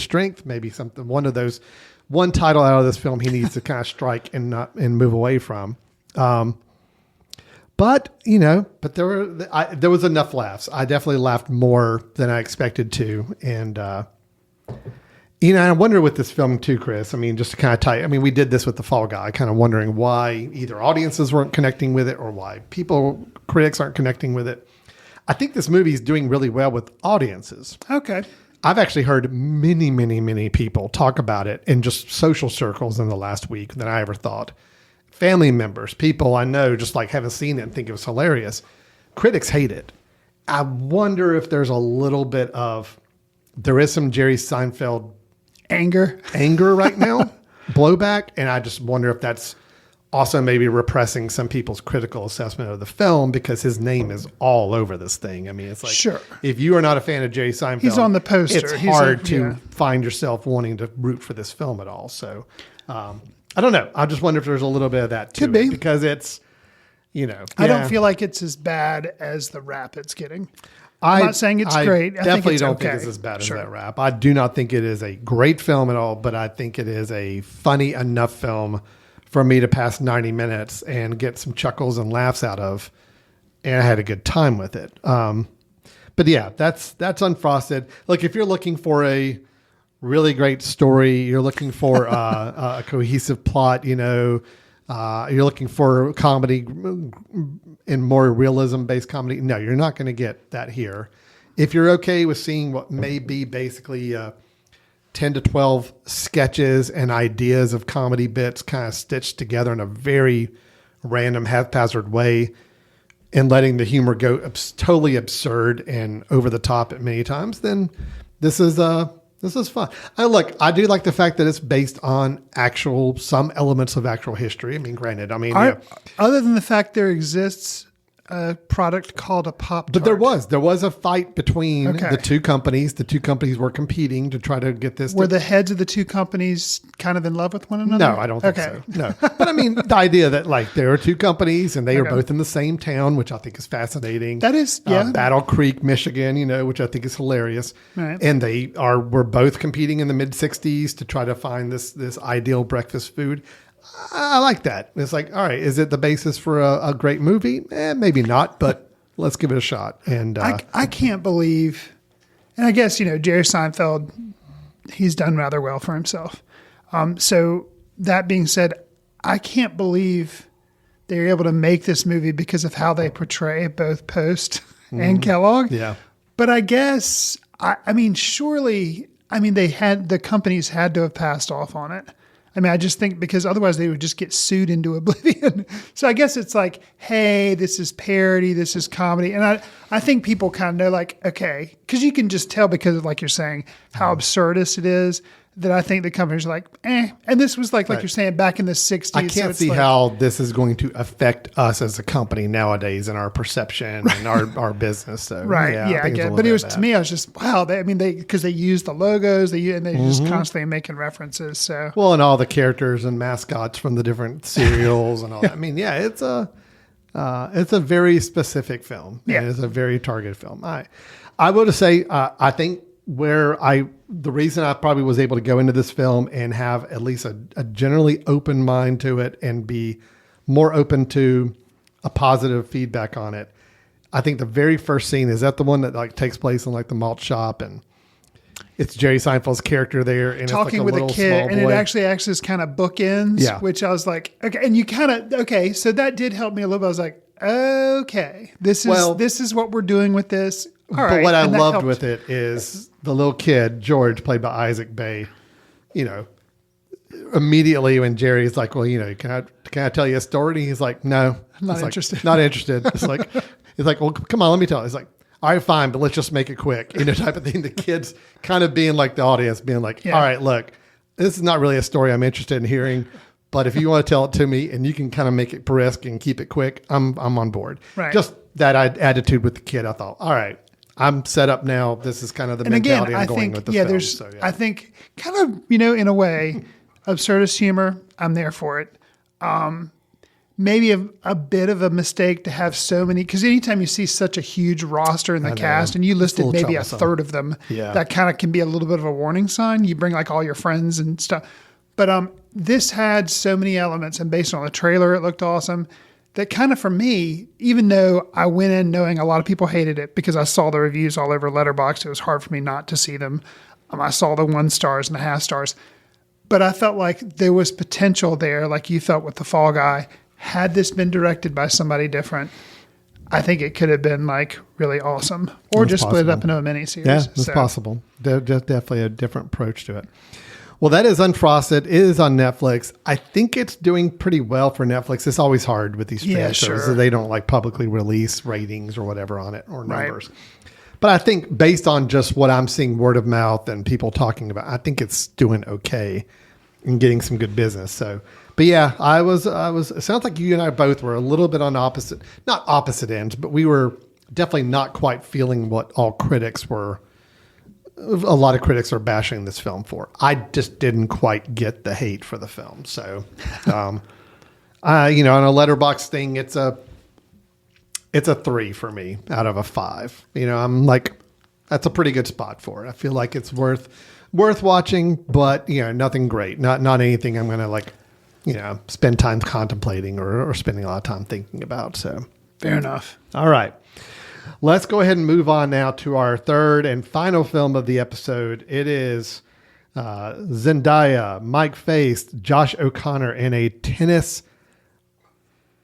strength, maybe one title out of this film he needs to kind of strike and move away from. But there was enough laughs. I definitely laughed more than I expected to. And, I wonder with this film too, Chris, I mean, just to kind of we did this with The Fall Guy, kind of wondering why either audiences weren't connecting with it or why critics aren't connecting with it. I think this movie is doing really well with audiences. Okay. I've actually heard many, many, many people talk about it in just social circles in the last week than I ever thought. Family members, people I know just like haven't seen it and think it was hilarious. Critics hate it. I wonder if there's a little bit of, there is some Jerry Seinfeld anger right now, blowback. And I just wonder if that's also maybe repressing some people's critical assessment of the film because his name is all over this thing. I mean, it's like, sure, if you are not a fan of Jerry Seinfeld, he's on the poster. It's hard to find yourself wanting to root for this film at all. So, I don't know. I just wonder if there's a little bit of that too. Could be. Because it's, I don't feel like it's as bad as the rap it's getting. I'm not saying it's great. I definitely think don't think it's as bad as that rap. I do not think it is a great film at all, but I think it is a funny enough film for me to pass 90 minutes and get some chuckles and laughs out of. And I had a good time with it. But that's Unfrosted. Look, if you're looking for a really great story, you're looking for a cohesive plot, You're looking for comedy and more realism-based comedy. No, you're not going to get that here. If you're okay with seeing what may be basically 10 to 12 sketches and ideas of comedy bits kind of stitched together in a very random, haphazard way and letting the humor go totally absurd and over the top at many times, then this is fun. I do like the fact that it's based on some elements of actual history. I mean, granted, other than the fact there exists a product called a Pop-Tart. But there was a fight between the two companies. The two companies were competing to try to get this. Were the heads of the two companies kind of in love with one another? No, I don't think so. No, but I mean, the idea that like there are two companies and they are both in the same town, which I think is fascinating. That is, Battle Creek, Michigan, which I think is hilarious. Right. And were both competing in the mid '60s to try to find this ideal breakfast food. I like that. It's like, all right, is it the basis for a great movie? Maybe not, but let's give it a shot. And I can't believe, and I guess, Jerry Seinfeld, he's done rather well for himself. So that being said, I can't believe they're able to make this movie because of how they portray both Post and Kellogg. Yeah. But I guess, surely, the companies had to have passed off on it. I just think because otherwise they would just get sued into oblivion. So I guess it's like, hey, this is parody, this is comedy. And I think people kind of know, like, okay, because you can just tell because of, like you're saying, how absurdist it is, that I think the companies are like, eh. And this was like you're saying, back in the 60s. I can't see how this is going to affect us as a company nowadays and our perception and our business. So, right. Yeah, I get it. But it was, to me, I was just, wow. Because they use the logos, and they're just constantly making references. So, well, and all the characters and mascots from the different cereals and all that. I mean, yeah, it's a very specific film. Yeah. It's a very targeted film. I would say, I think the reason I probably was able to go into this film and have at least a generally open mind to it and be more open to a positive feedback on it. I think the very first scene, is that the one that like takes place in like the malt shop, and it's Jerry Seinfeld's character there and talking it's like with a kid, and it actually acts as kind of bookends, yeah. Which I was like, okay, and you kind of, okay, so that did help me a little bit. I was like, okay, this is what we're doing with this. All right. But what I loved with it is the little kid, George, played by Isaac Bay, immediately when Jerry's like, well, can I tell you a story? And he's like, no. Not interested. Not interested. It's like, well, come on, let me tell you. It's like, all right, fine, but let's just make it quick. Type of thing. The kid's kind of being like the audience, being like, all right, look, this is not really a story I'm interested in hearing, but if you want to tell it to me and you can kind of make it brisk and keep it quick, I'm on board. Right. Just that attitude with the kid, I thought, all right, I'm set up now. This is kind of the mentality I'm going with the film. So, I think kind of, in a way, absurdist humor, I'm there for it. Maybe a bit of a mistake to have so many, because anytime you see such a huge roster in the cast, and you listed maybe a third of them, that kind of can be a little bit of a warning sign. You bring like all your friends and stuff. But this had so many elements, and based on the trailer, it looked awesome. That kind of, for me, even though I went in knowing a lot of people hated it because I saw the reviews all over Letterboxd, it was hard for me not to see them. I saw the 1 stars and the half stars. But I felt like there was potential there, like you felt with The Fall Guy. Had this been directed by somebody different, I think it could have been like really awesome. Or just split it up into a miniseries. Yeah, it's possible. Definitely a different approach to it. Well, that is Unfrosted. It is on Netflix. I think it's doing pretty well for Netflix. It's always hard with these streaming services. They don't like publicly release ratings or whatever on it or numbers. Right. But I think based on just what I'm seeing word of mouth and people talking about, I think it's doing okay and getting some good business. So, but yeah, it sounds like you and I both were a little bit on not opposite ends, but we were definitely not quite feeling what all critics were. A lot of critics are bashing this film for. I just didn't quite get the hate for the film. So, on a Letterboxd thing, it's a 3 for me out of a 5. I'm like, that's a pretty good spot for it. I feel like it's worth watching, but nothing great. Not anything I'm going to spend time contemplating or spending a lot of time thinking about. So fair enough. All right. Let's go ahead and move on now to our third and final film of the episode. It is Zendaya, Mike Faist, Josh O'Connor in a tennis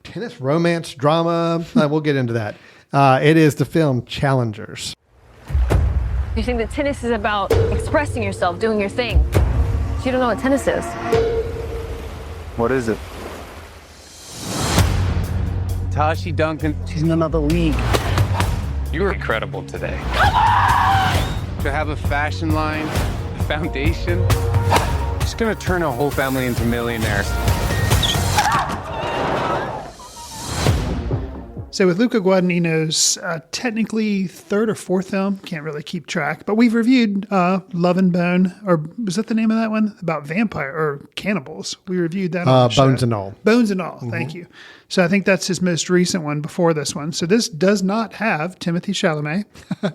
tennis romance drama. We'll get into that. It is the film Challengers. You think that tennis is about expressing yourself, doing your thing. But you don't know what tennis is. What is it? Tashi Duncan. She's in another league. You were incredible today. To have a fashion line, a foundation, it's gonna turn a whole family into millionaires. So with Luca Guadagnino's technically third or fourth film, can't really keep track, but we've reviewed Love and Bone, or was that the name of that one? About vampire or cannibals. We reviewed that on the show. Bones and All. Bones and All, thank you. So I think that's his most recent one before this one. So this does not have Timothée Chalamet.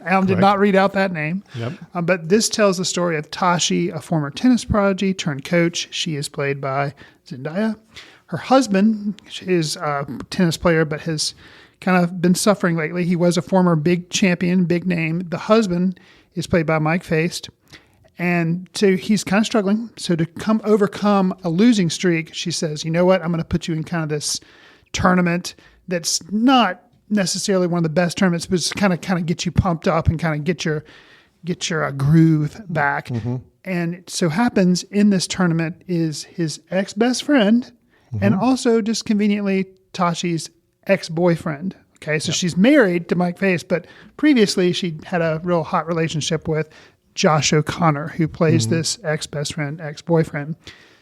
Alan did not read out that name. Yep. But this tells the story of Tashi, a former tennis prodigy turned coach. She is played by Zendaya. Her husband is a tennis player, but has kind of been suffering lately. He was a former big champion, big name. The husband is played by Mike Feist. And so he's kind of struggling. So to overcome a losing streak, she says, you know what? I'm going to put you in kind of this tournament that's not necessarily one of the best tournaments, but it's kind of get you pumped up and kind of get your groove back. And it so happens in this tournament is his ex-best friend and also just conveniently Tashi's ex-boyfriend. Okay, so she's married to Mike Feist, but previously she had a real hot relationship with Josh O'Connor, who plays this ex-best friend, ex-boyfriend.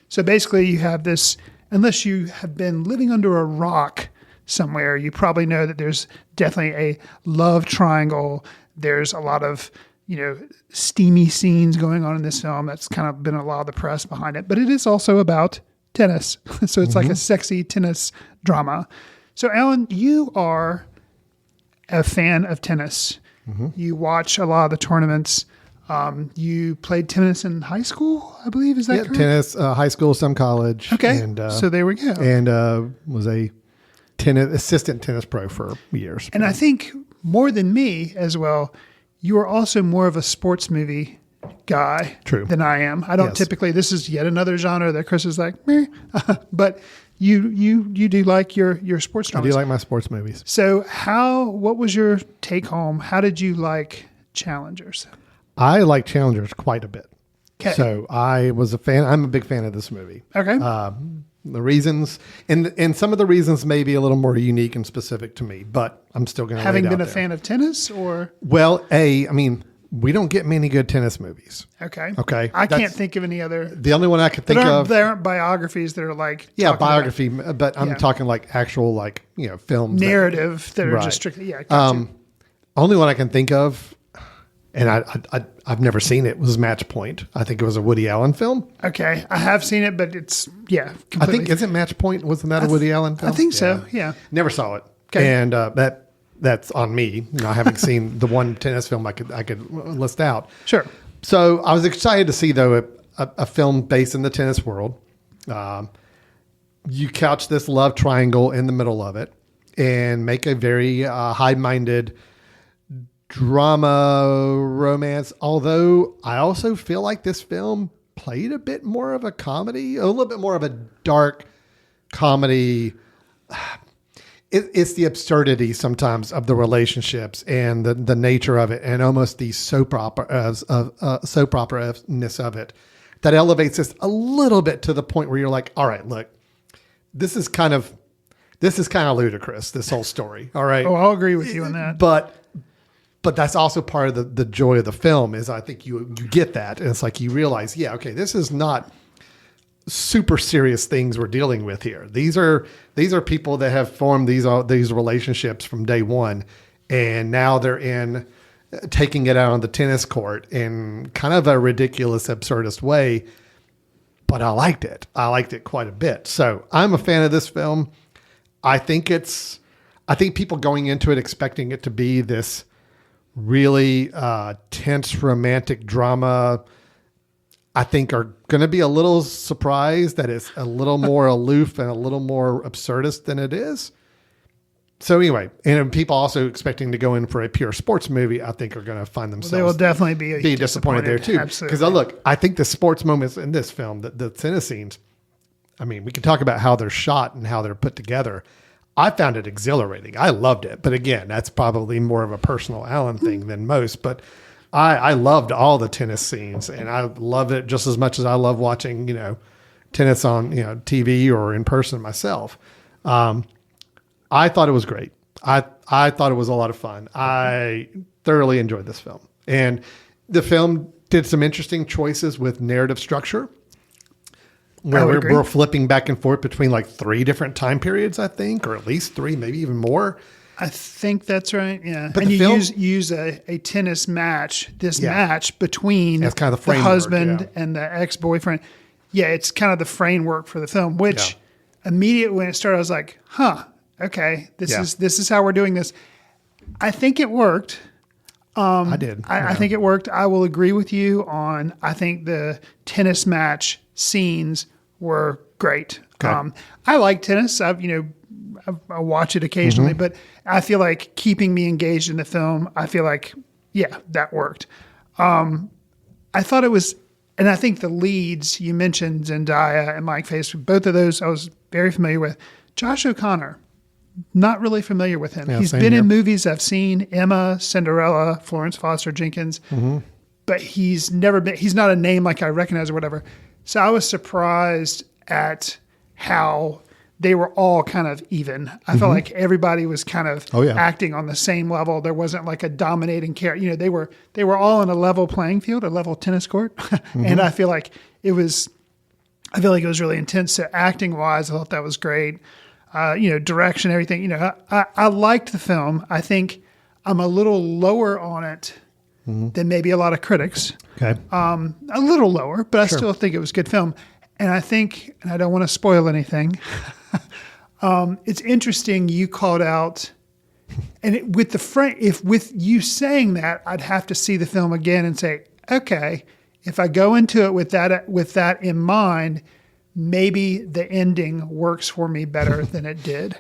So basically you have this, unless you have been living under a rock somewhere, you probably know that there's definitely a love triangle. There's a lot of, steamy scenes going on in this film. That's kind of been a lot of the press behind it, but it is also about tennis. So it's like a sexy tennis drama. So, Alan, you are a fan of tennis. You watch a lot of the tournaments. You played tennis in high school, I believe. Is that correct? Tennis, high school, some college. Okay, and, so there we go. And was a assistant tennis pro for years. And I think more than me as well, you are also more of a sports movie guy than I am. I don't typically, this is yet another genre that Chris is like, meh. But you do like your sports dramas. I do like my sports movies. So what was your take home? How did you like Challengers? I like Challengers quite a bit. Okay. So I was a fan. I'm a big fan of this movie. Okay. The reasons, and some of the reasons may be a little more unique and specific to me, but I'm still going to having been a fan of tennis, or we don't get many good tennis movies. Okay. I can't think of any other. The only one I could think of. There aren't biographies that are like. Yeah, biography, but I'm talking like actual films. Narrative that are just strictly, Only one I can think of, and I've never seen it, was Match Point. I think it was a Woody Allen film. Okay. I have seen it, but it's, completely. I think, isn't Match Point, wasn't that a Woody Allen film? I think so, yeah. Never saw it. Okay. And that's on me. I haven't seen the one tennis film I could list out. Sure. So I was excited to see, though, a film based in the tennis world. You couch this love triangle in the middle of it and make a very high-minded drama romance. Although I also feel like this film played a bit more of a comedy, a little bit more of a dark comedy. It's the absurdity sometimes of the relationships and the nature of it, and almost the soap opera-ness of it that elevates this a little bit to the point where you're like, all right, look, this is kind of ludicrous, this whole story. All right. Oh, I'll agree with you on that. But that's also part of the joy of the film, is I think you get that. And it's like, you realize, okay, this is not super serious things we're dealing with here. These are people that have formed these relationships from day one, and now they're taking it out on the tennis court in kind of a ridiculous, absurdist way. But I liked it. I liked it quite a bit. So I'm a fan of this film. I think people going into it expecting it to be this really tense romantic drama, I think are going to be a little surprised that it's a little more aloof and a little more absurdist than it is. So anyway, and people also expecting to go in for a pure sports movie, I think are going to find themselves. They will definitely be disappointed there too. Absolutely. Because look, I think the sports moments in this film, the tennis scenes, I mean, we can talk about how they're shot and how they're put together. I found it exhilarating. I loved it. But again, that's probably more of a personal Alan thing than most. But I loved all the tennis scenes, and I loved it just as much as I love watching, tennis on, TV or in person myself. I thought it was great. I thought it was a lot of fun. I thoroughly enjoyed this film. And the film did some interesting choices with narrative structure, where we're flipping back and forth between like 3 different time periods, I think, or at least 3, maybe even more. I think that's right. Yeah. But and you use a tennis match, match between that's kind of the husband and the ex-boyfriend. Yeah, it's kind of the framework for the film, which immediately when it started, I was like, okay, this is how we're doing this. I think it worked. I did. I think it worked. I will agree with you on, I think the tennis match scenes were great. Okay. I like tennis. I watch it occasionally, but I feel like keeping me engaged in the film, I feel like, that worked. I thought it was, and I think the leads, you mentioned Zendaya and Mike Face, both of those I was very familiar with. Josh O'Connor, not really familiar with him. He's been in movies I've seen, Emma, Cinderella, Florence Foster Jenkins, but he's not a name like I recognize or whatever. So I was surprised at how they were all kind of even. I felt like everybody was kind of acting on the same level. There wasn't like a dominating character. They were all in a level playing field, a level tennis court. And I feel like it was really intense. So acting wise, I thought that was great. Direction, everything. I liked the film. I think I'm a little lower on it than maybe a lot of critics. Okay. A little lower, but I still think it was a good film. And I think, and I don't want to spoil anything, it's interesting you called out, and with you saying that, I'd have to see the film again and say, okay, if I go into it with that in mind, maybe the ending works for me better than it did.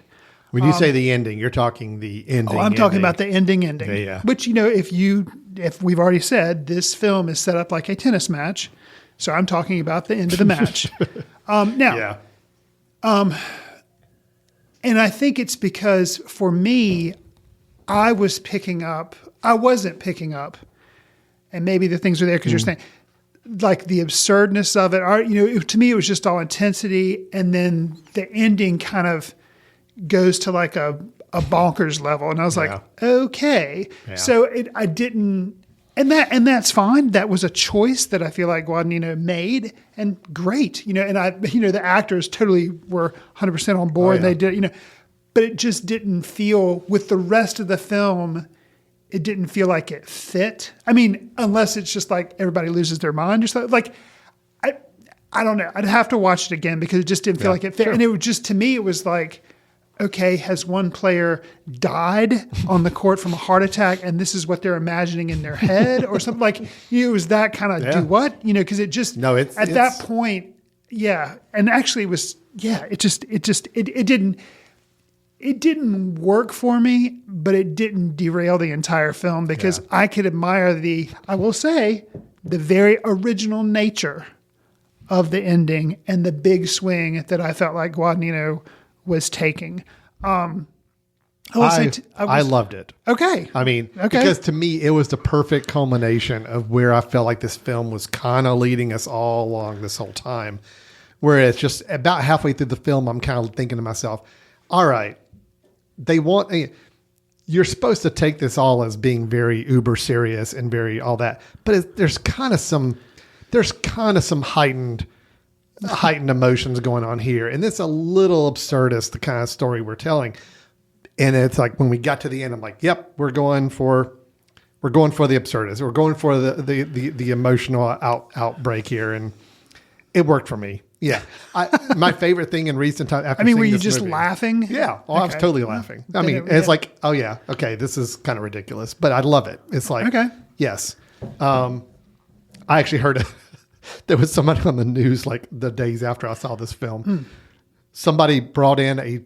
When you say the ending, you're talking the ending. Oh, I'm talking about the ending. Yeah. Which, if we've already said, this film is set up like a tennis match. So I'm talking about the end of the match. And I think it's because for me, I wasn't picking up, and maybe the things are there because you're saying, like the absurdness of it. To me, it was just all intensity. And then the ending kind of goes to like a bonkers level. And I was like, okay. Yeah. So I didn't, and that's fine. That was a choice that I feel like Guadagnino made, and great, and the actors totally were 100% on board. They did, but it just didn't feel with the rest of the film. It didn't feel like it fit. I mean, unless it's just like everybody loses their mind or something. Like, I don't know. I'd have to watch it again because it just didn't feel like it fit. Sure. And it was just, to me, it was like, okay, has one player died on the court from a heart attack and this is what they're imagining in their head or something? Like, it was that kind of do what? Because it just, that point, and actually it was, it didn't work for me, but it didn't derail the entire film because I could admire I will say, the very original nature of the ending and the big swing that I felt like Guadagnino was taking. I loved it. Okay. I mean, because to me, it was the perfect culmination of where I felt like this film was kind of leading us all along this whole time. Where it's just about halfway through the film, I'm kind of thinking to myself, all right, you're supposed to take this all as being very uber serious and very all that, but there's kind of some heightened emotions going on here. And it's a little absurdist, the kind of story we're telling. And it's like, when we got to the end, I'm like, yep, we're going for the absurdist. We're going for the emotional outbreak here. And it worked for me. Yeah. My favorite thing in recent time, after were you just laughing? Yeah. I was totally laughing. I mean, it's like, oh yeah, okay, this is kind of ridiculous, but I love it. It's like, yes. I actually heard there was somebody on the news like the days after I saw this film. Somebody brought in a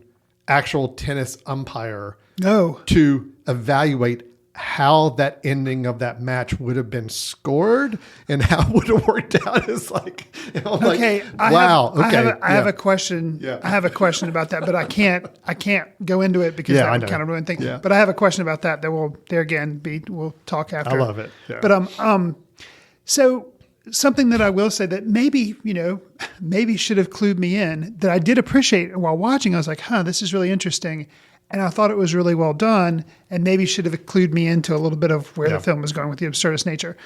actual tennis umpire to evaluate how that ending of that match would have been scored and how it would have worked out is like, Okay, wow. I have a question. Yeah. I have a question about that, but I can't go into it because that would kind of ruin things. Yeah. But I have a question about that will we'll talk after. I love it. Yeah. But so something that I will say that maybe should have clued me in that I did appreciate while watching. I was like, this is really interesting. And I thought it was really well done and maybe should have clued me into a little bit of where the film was going with the absurdist nature.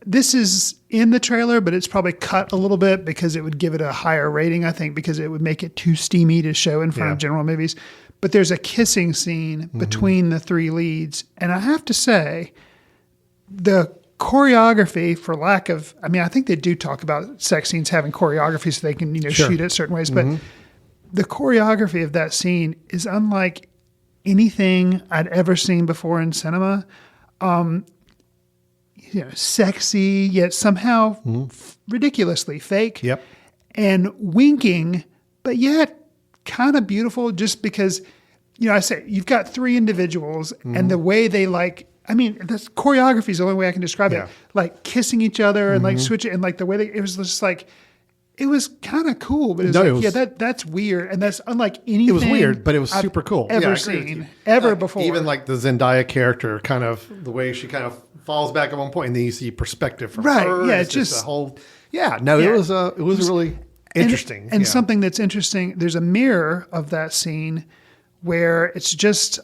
This is in the trailer, but it's probably cut a little bit because it would give it a higher rating, I think, because it would make it too steamy to show in front of general movies. But there's a kissing scene between the three leads. And I have to say, the choreography, for lack of, I think they do talk about sex scenes having choreography so they can, shoot it certain ways. But the choreography of that scene is unlike anything I'd ever seen before in cinema. Sexy, yet somehow ridiculously fake. Yep. And winking, but yet kind of beautiful just because, I say you've got three individuals and the way they this choreography is the only way I can describe it. Like kissing each other and like switching and like the way it was just like, it was kind of cool, but that's weird. And that's unlike anything. It was weird, but it was super cool. Ever seen, ever before. Even like the Zendaya character, kind of the way she kind of falls back at one point and then you see perspective from her. Yeah. It's just a whole, it was really interesting. And something that's interesting, there's a mirror of that scene where it's just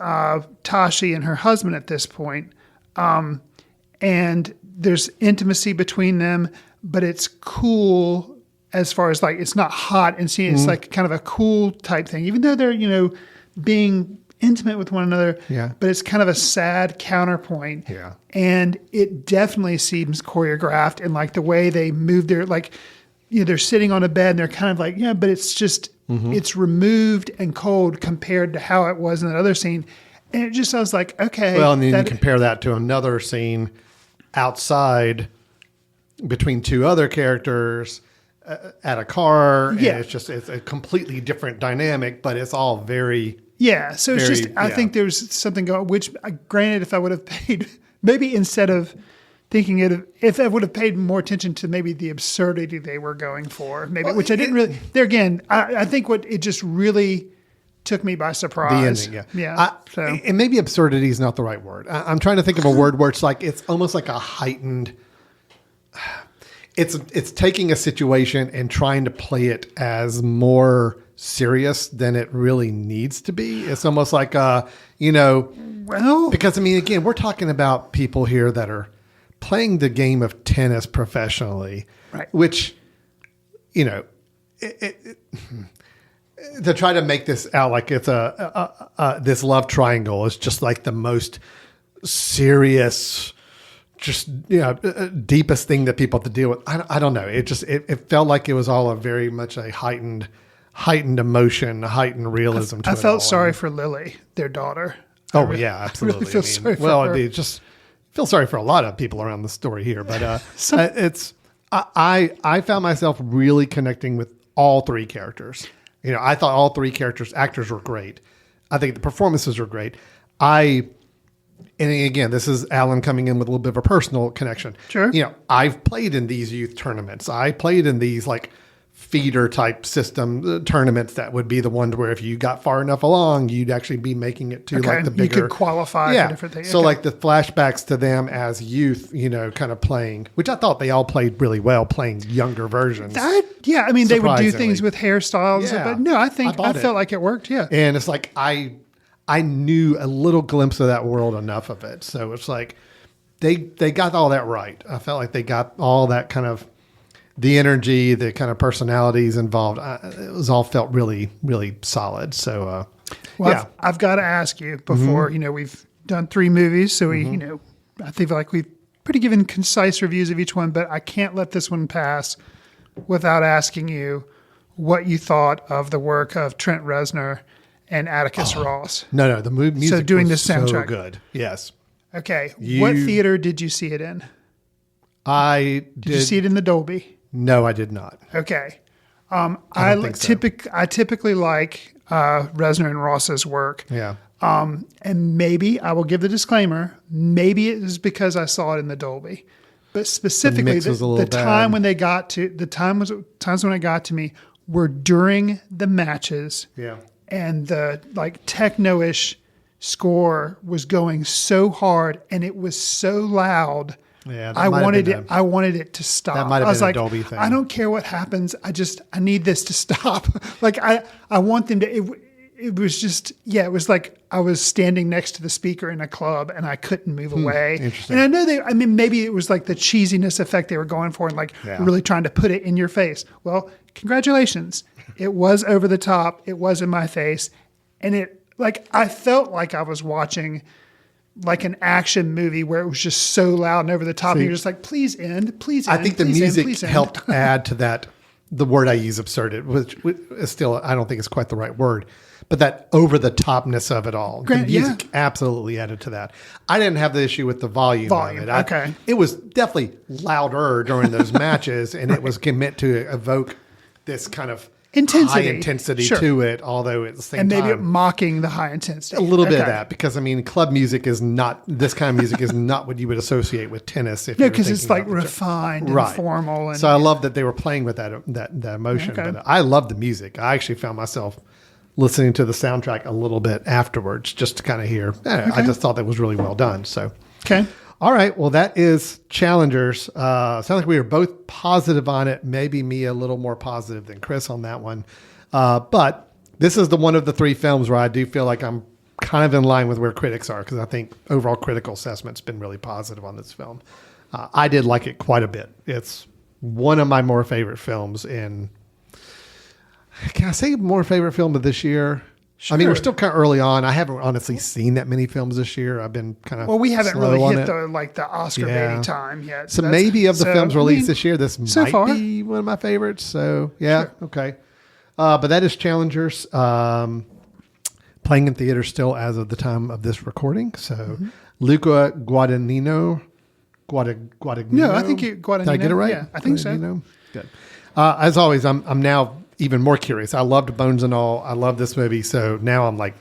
Tashi and her husband at this point. And there's intimacy between them, but it's cool as far as like, it's not hot and seeing, it's like kind of a cool type thing, even though they're, being intimate with one another, but it's kind of a sad counterpoint. Yeah. And it definitely seems choreographed and like the way they move their, like, they're sitting on a bed and they're kind of like, but it's just, it's removed and cold compared to how it was in that other scene. And it just, I was like, okay. Well, and then you compare that to another scene outside between two other characters at a car. And it's a completely different dynamic, but it's all very... Yeah, so it's just, I think there's something going, which granted, if I would have paid, maybe instead of thinking if I would have paid more attention to maybe the absurdity they were going for, which I didn't really, there again, I think it just really took me by surprise. The ending, and maybe absurdity is not the right word. I'm trying to think of a word where it's almost like a heightened, it's taking a situation and trying to play it as more serious than it really needs to be. It's almost like, because again, we're talking about people here that are playing the game of tennis professionally, right? Which, to try to make this out like it's this love triangle is just like the most serious, deepest thing that people have to deal with. I don't know. It felt like it was all very much a heightened emotion, heightened realism. I felt sorry for Lily, their daughter. Oh yeah, absolutely. Really feel sorry for her. I just feel sorry for a lot of people around the story here, but I found myself really connecting with all three characters. I thought all three actors were great. I think the performances were great. And again, this is Alan coming in with a little bit of a personal connection. Sure. I've played in these youth tournaments. I played in these like feeder type system tournaments that would be the one where if you got far enough along, you'd actually be making it to like the bigger. You could qualify for different things. So like the flashbacks to them as youth, kind of playing, which I thought they all played really well, playing younger versions. They would do things with hairstyles, but no, I felt like it worked. Yeah. And it's like, I knew a little glimpse of that world, enough of it. So it's like, they got all that right. I felt like they got all that kind of, the energy, the kind of personalities involved, it was all felt really, really solid. So, I've got to ask you before, we've done 3 movies. So we, I feel like we've pretty given concise reviews of each one, but I can't let this one pass without asking you what you thought of the work of Trent Reznor and Atticus Ross. No, the music so doing was the soundtrack. So good. Yes. Okay. What theater did you see it in? I did. Did you see it in the Dolby? No, I did not. Okay. I typically like Reznor and Ross's work. Yeah. And maybe I will give the disclaimer. Maybe it is because I saw it in the Dolby, but specifically mix was a little the bad. time when they got to times when it got to me were during the matches. Yeah. And the like techno-ish score was going so hard and it was so loud. Yeah, I wanted it to stop. That might have I was been a like, Dolby thing. I don't care what happens. I need this to stop. Like I want them to. It was just, it was like I was standing next to the speaker in a club and I couldn't move away. Interesting. And I know maybe it was like the cheesiness effect they were going for and really trying to put it in your face. Well, congratulations. It was over the top. It was in my face. And I felt like I was watching like an action movie where it was just so loud and over the top. And you're just like, please end, please end. I think the music helped add to that. The word I use, absurd, which is still, I don't think it's quite the right word, but that over the topness of it all. The music absolutely added to that. I didn't have the issue with the volume of it. Okay. It was definitely louder during those matches, and it was meant to evoke this kind of high intensity to it, although at the same time. And maybe mocking the high intensity. A little bit of that, because club music is not, this kind of music is not what you would associate with tennis. No, because it's like refined and formal. And so I love that they were playing with that emotion. Okay. But I love the music. I actually found myself listening to the soundtrack a little bit afterwards, just to kind of hear. I just thought that was really well done. So, okay. All right. Well, that is Challengers. Sounds like we were both positive on it. Maybe me a little more positive than Chris on that one. But this is the one of the three films where I do feel like I'm kind of in line with where critics are, because I think overall critical assessment's been really positive on this film. I did like it quite a bit. It's one of my more favorite films in. Can I say more favorite film of this year? Sure. I mean, we're still kind of early on. I haven't honestly seen that many films this year. I've been kind of we haven't slow really on hit it. the Oscar baiting time yet. So maybe of the films released this year, this might be one of my favorites. So okay. But that is Challengers, playing in theaters still as of the time of this recording. So Luca Guadagnino. No, I think Guadagnino. Did I get it right? Yeah, I think so. Good. As always, I'm now even more curious. I loved Bones and All. I love this movie. So now I'm like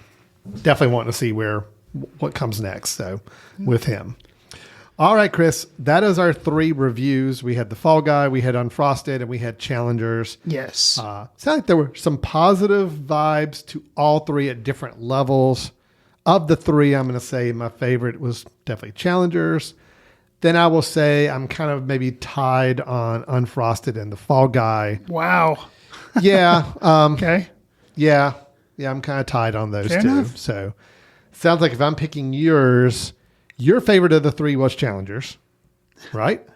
definitely wanting to see what comes next. So with him. All right, Chris, that is our three reviews. We had The Fall Guy, we had Unfrosted, and we had Challengers. Yes. Sound like there were some positive vibes to all three at different levels. Of the three, I'm going to say my favorite was definitely Challengers. Then I will say I'm kind of maybe tied on Unfrosted and The Fall Guy. Wow. Yeah. Okay. Yeah. Yeah, I'm kind of tied on those Fair two. enough. So sounds like if I'm picking yours, your favorite of the three was Challengers, right?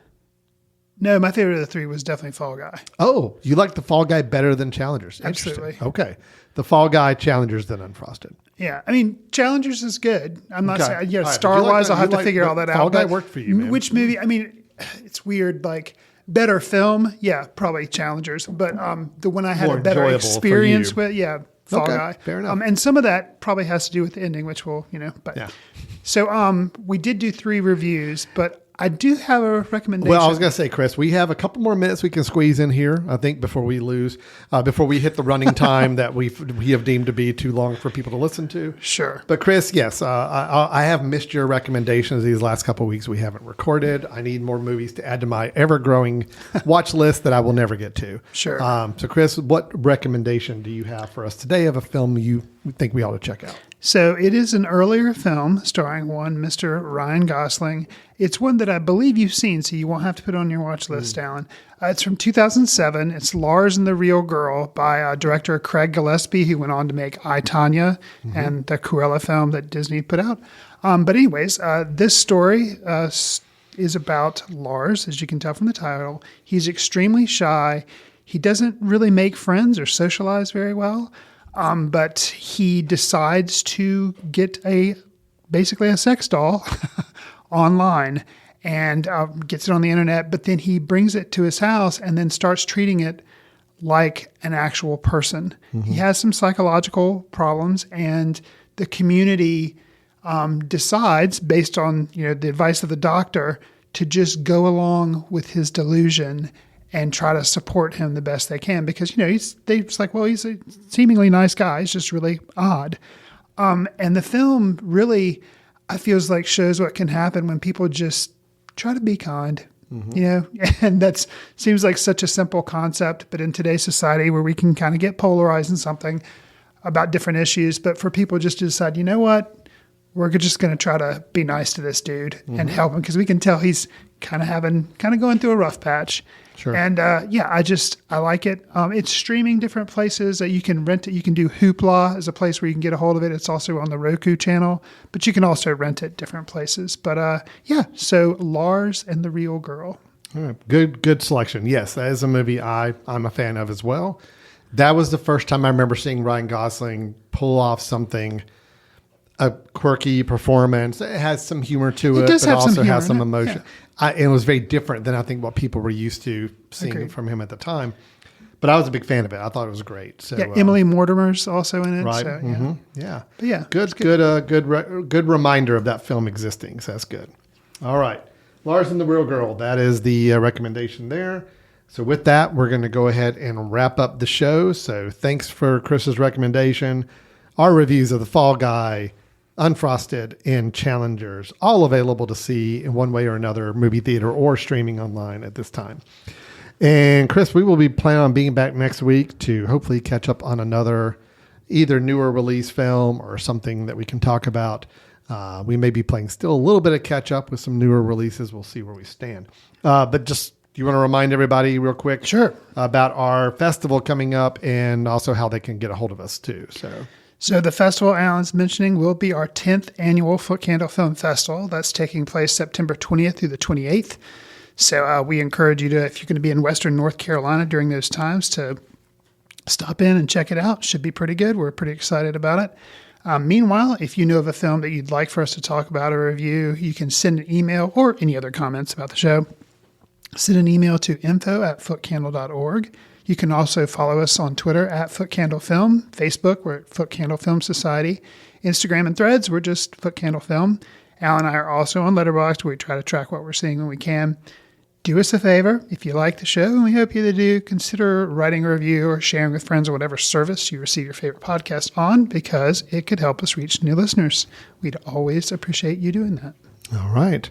No, my favorite of the three was definitely Fall Guy. Oh, you like The Fall Guy better than Challengers. Absolutely. Okay. The Fall Guy, Challengers, then Unfrosted. Yeah, I mean, Challengers is good. I'm not saying, All right. star-wise, I'll have to figure all that out. Fall Guy worked for you, man. Which movie? I mean, it's weird, like, better film, probably Challengers. But the one I had More a better enjoyable for experience you. with, Fall Guy. Fair enough. And some of that probably has to do with the ending, which we'll, but. Yeah. So we did do 3 reviews, but I do have a recommendation. Well, I was going to say, Chris, we have a couple more minutes we can squeeze in here, I think, before we hit the running time that we have deemed to be too long for people to listen to. Sure. But Chris, yes, I have missed your recommendations these last couple of weeks. We haven't recorded. I need more movies to add to my ever-growing watch list that I will never get to. Sure. So, Chris, what recommendation do you have for us today of a film you think we ought to check out? So it is an earlier film starring one Mr. Ryan Gosling. It's one that I believe you've seen, so you won't have to put it on your watch list, Alan. It's from 2007. It's Lars and the Real Girl by director Craig Gillespie, who went on to make I, Tonya and the Cruella film that Disney put out. But anyways, this story is about Lars, as you can tell from the title. He's extremely shy. He doesn't really make friends or socialize very well. But he decides to get basically a sex doll online and gets it on the internet. But then he brings it to his house and then starts treating it like an actual person. He has some psychological problems, and the community decides, based on the advice of the doctor, to just go along with his delusion and try to support him the best they can, because they're like, well, he's a seemingly nice guy. He's just really odd. And the film really, I feels like shows what can happen when people just try to be kind, you know, and that's seems like such a simple concept, but in today's society where we can kind of get polarized in something about different issues, but for people just to decide, you know what, we're just going to try to be nice to this dude and help him because we can tell he's kind of going through a rough patch. Sure. And I like it. It's streaming different places that you can rent it. You can do Hoopla as a place where you can get a hold of it. It's also on the Roku channel, but you can also rent it different places. But so Lars and the Real Girl. All right. Good selection. Yes, that is a movie I'm a fan of as well. That was the first time I remember seeing Ryan Gosling pull off something, a quirky performance. It has some humor to it, but also has some emotion. Yeah. And it was very different than I think what people were used to seeing from him at the time. But I was a big fan of it. I thought it was great. So Emily Mortimer's also in it. Right. So, yeah. But yeah. Good reminder of that film existing. So that's good. All right. Lars and the Real Girl. That is the recommendation there. So with that, we're going to go ahead and wrap up the show. So thanks for Chris's recommendation. Our reviews of The Fall Guy, Unfrosted, and Challengers, all available to see in one way or another, movie theater or streaming online at this time. And Chris, we will be planning on being back next week to hopefully catch up on another either newer release film or something that we can talk about. We may be playing still a little bit of catch up with some newer releases. We'll see where we stand. But just, do you want to remind everybody real quick? Sure. About our festival coming up and also how they can get a hold of us too. So the festival Alan's mentioning will be our 10th annual Foot Candle Film Festival. That's taking place September 20th through the 28th. So we encourage you to, if you're going to be in Western North Carolina during those times, to stop in and check it out. Should be pretty good. We're pretty excited about it. Meanwhile, if you know of a film that you'd like for us to talk about or review, you can send an email or any other comments about the show. Send an email to info@footcandle.org. You can also follow us on Twitter @FootCandleFilm, Facebook, we're at Foot Candle Film Society, Instagram and Threads, we're just Foot Candle Film. Al and I are also on Letterboxd, where we try to track what we're seeing when we can. Do us a favor, if you like the show, and we hope you do, consider writing a review or sharing with friends or whatever service you receive your favorite podcast on, because it could help us reach new listeners. We'd always appreciate you doing that. All right.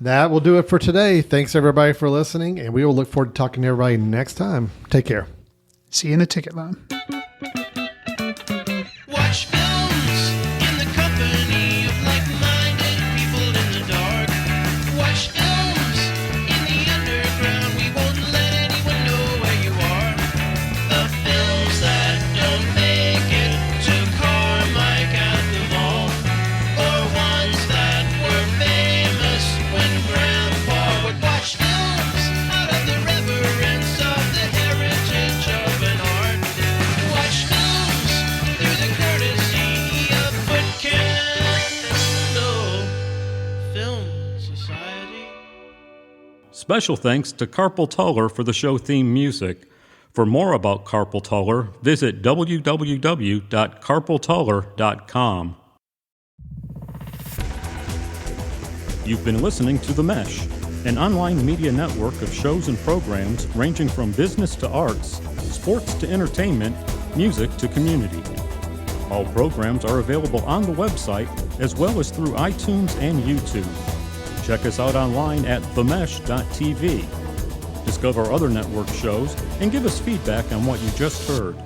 That will do it for today. Thanks, everybody, for listening, and we will look forward to talking to everybody next time. Take care. See you in the ticket line. Watch films in the company of like-minded people in the dark. Watch films in the underground. We won't let anyone know where you are. The films that don't make it to Carmike at the mall, or ones that were famous when Grandpa would watch films out of the reverence of the heritage of an art. Watch films through the courtesy of Foot Candle Film Society. Special thanks to Carpal Tuller for the show theme music. For more about Carpal Tuller, visit www.carpaltuller.com. You've been listening to The Mesh, an online media network of shows and programs ranging from business to arts, sports to entertainment, music to community. All programs are available on the website as well as through iTunes and YouTube. Check us out online at themesh.tv. Discover other network shows and give us feedback on what you just heard.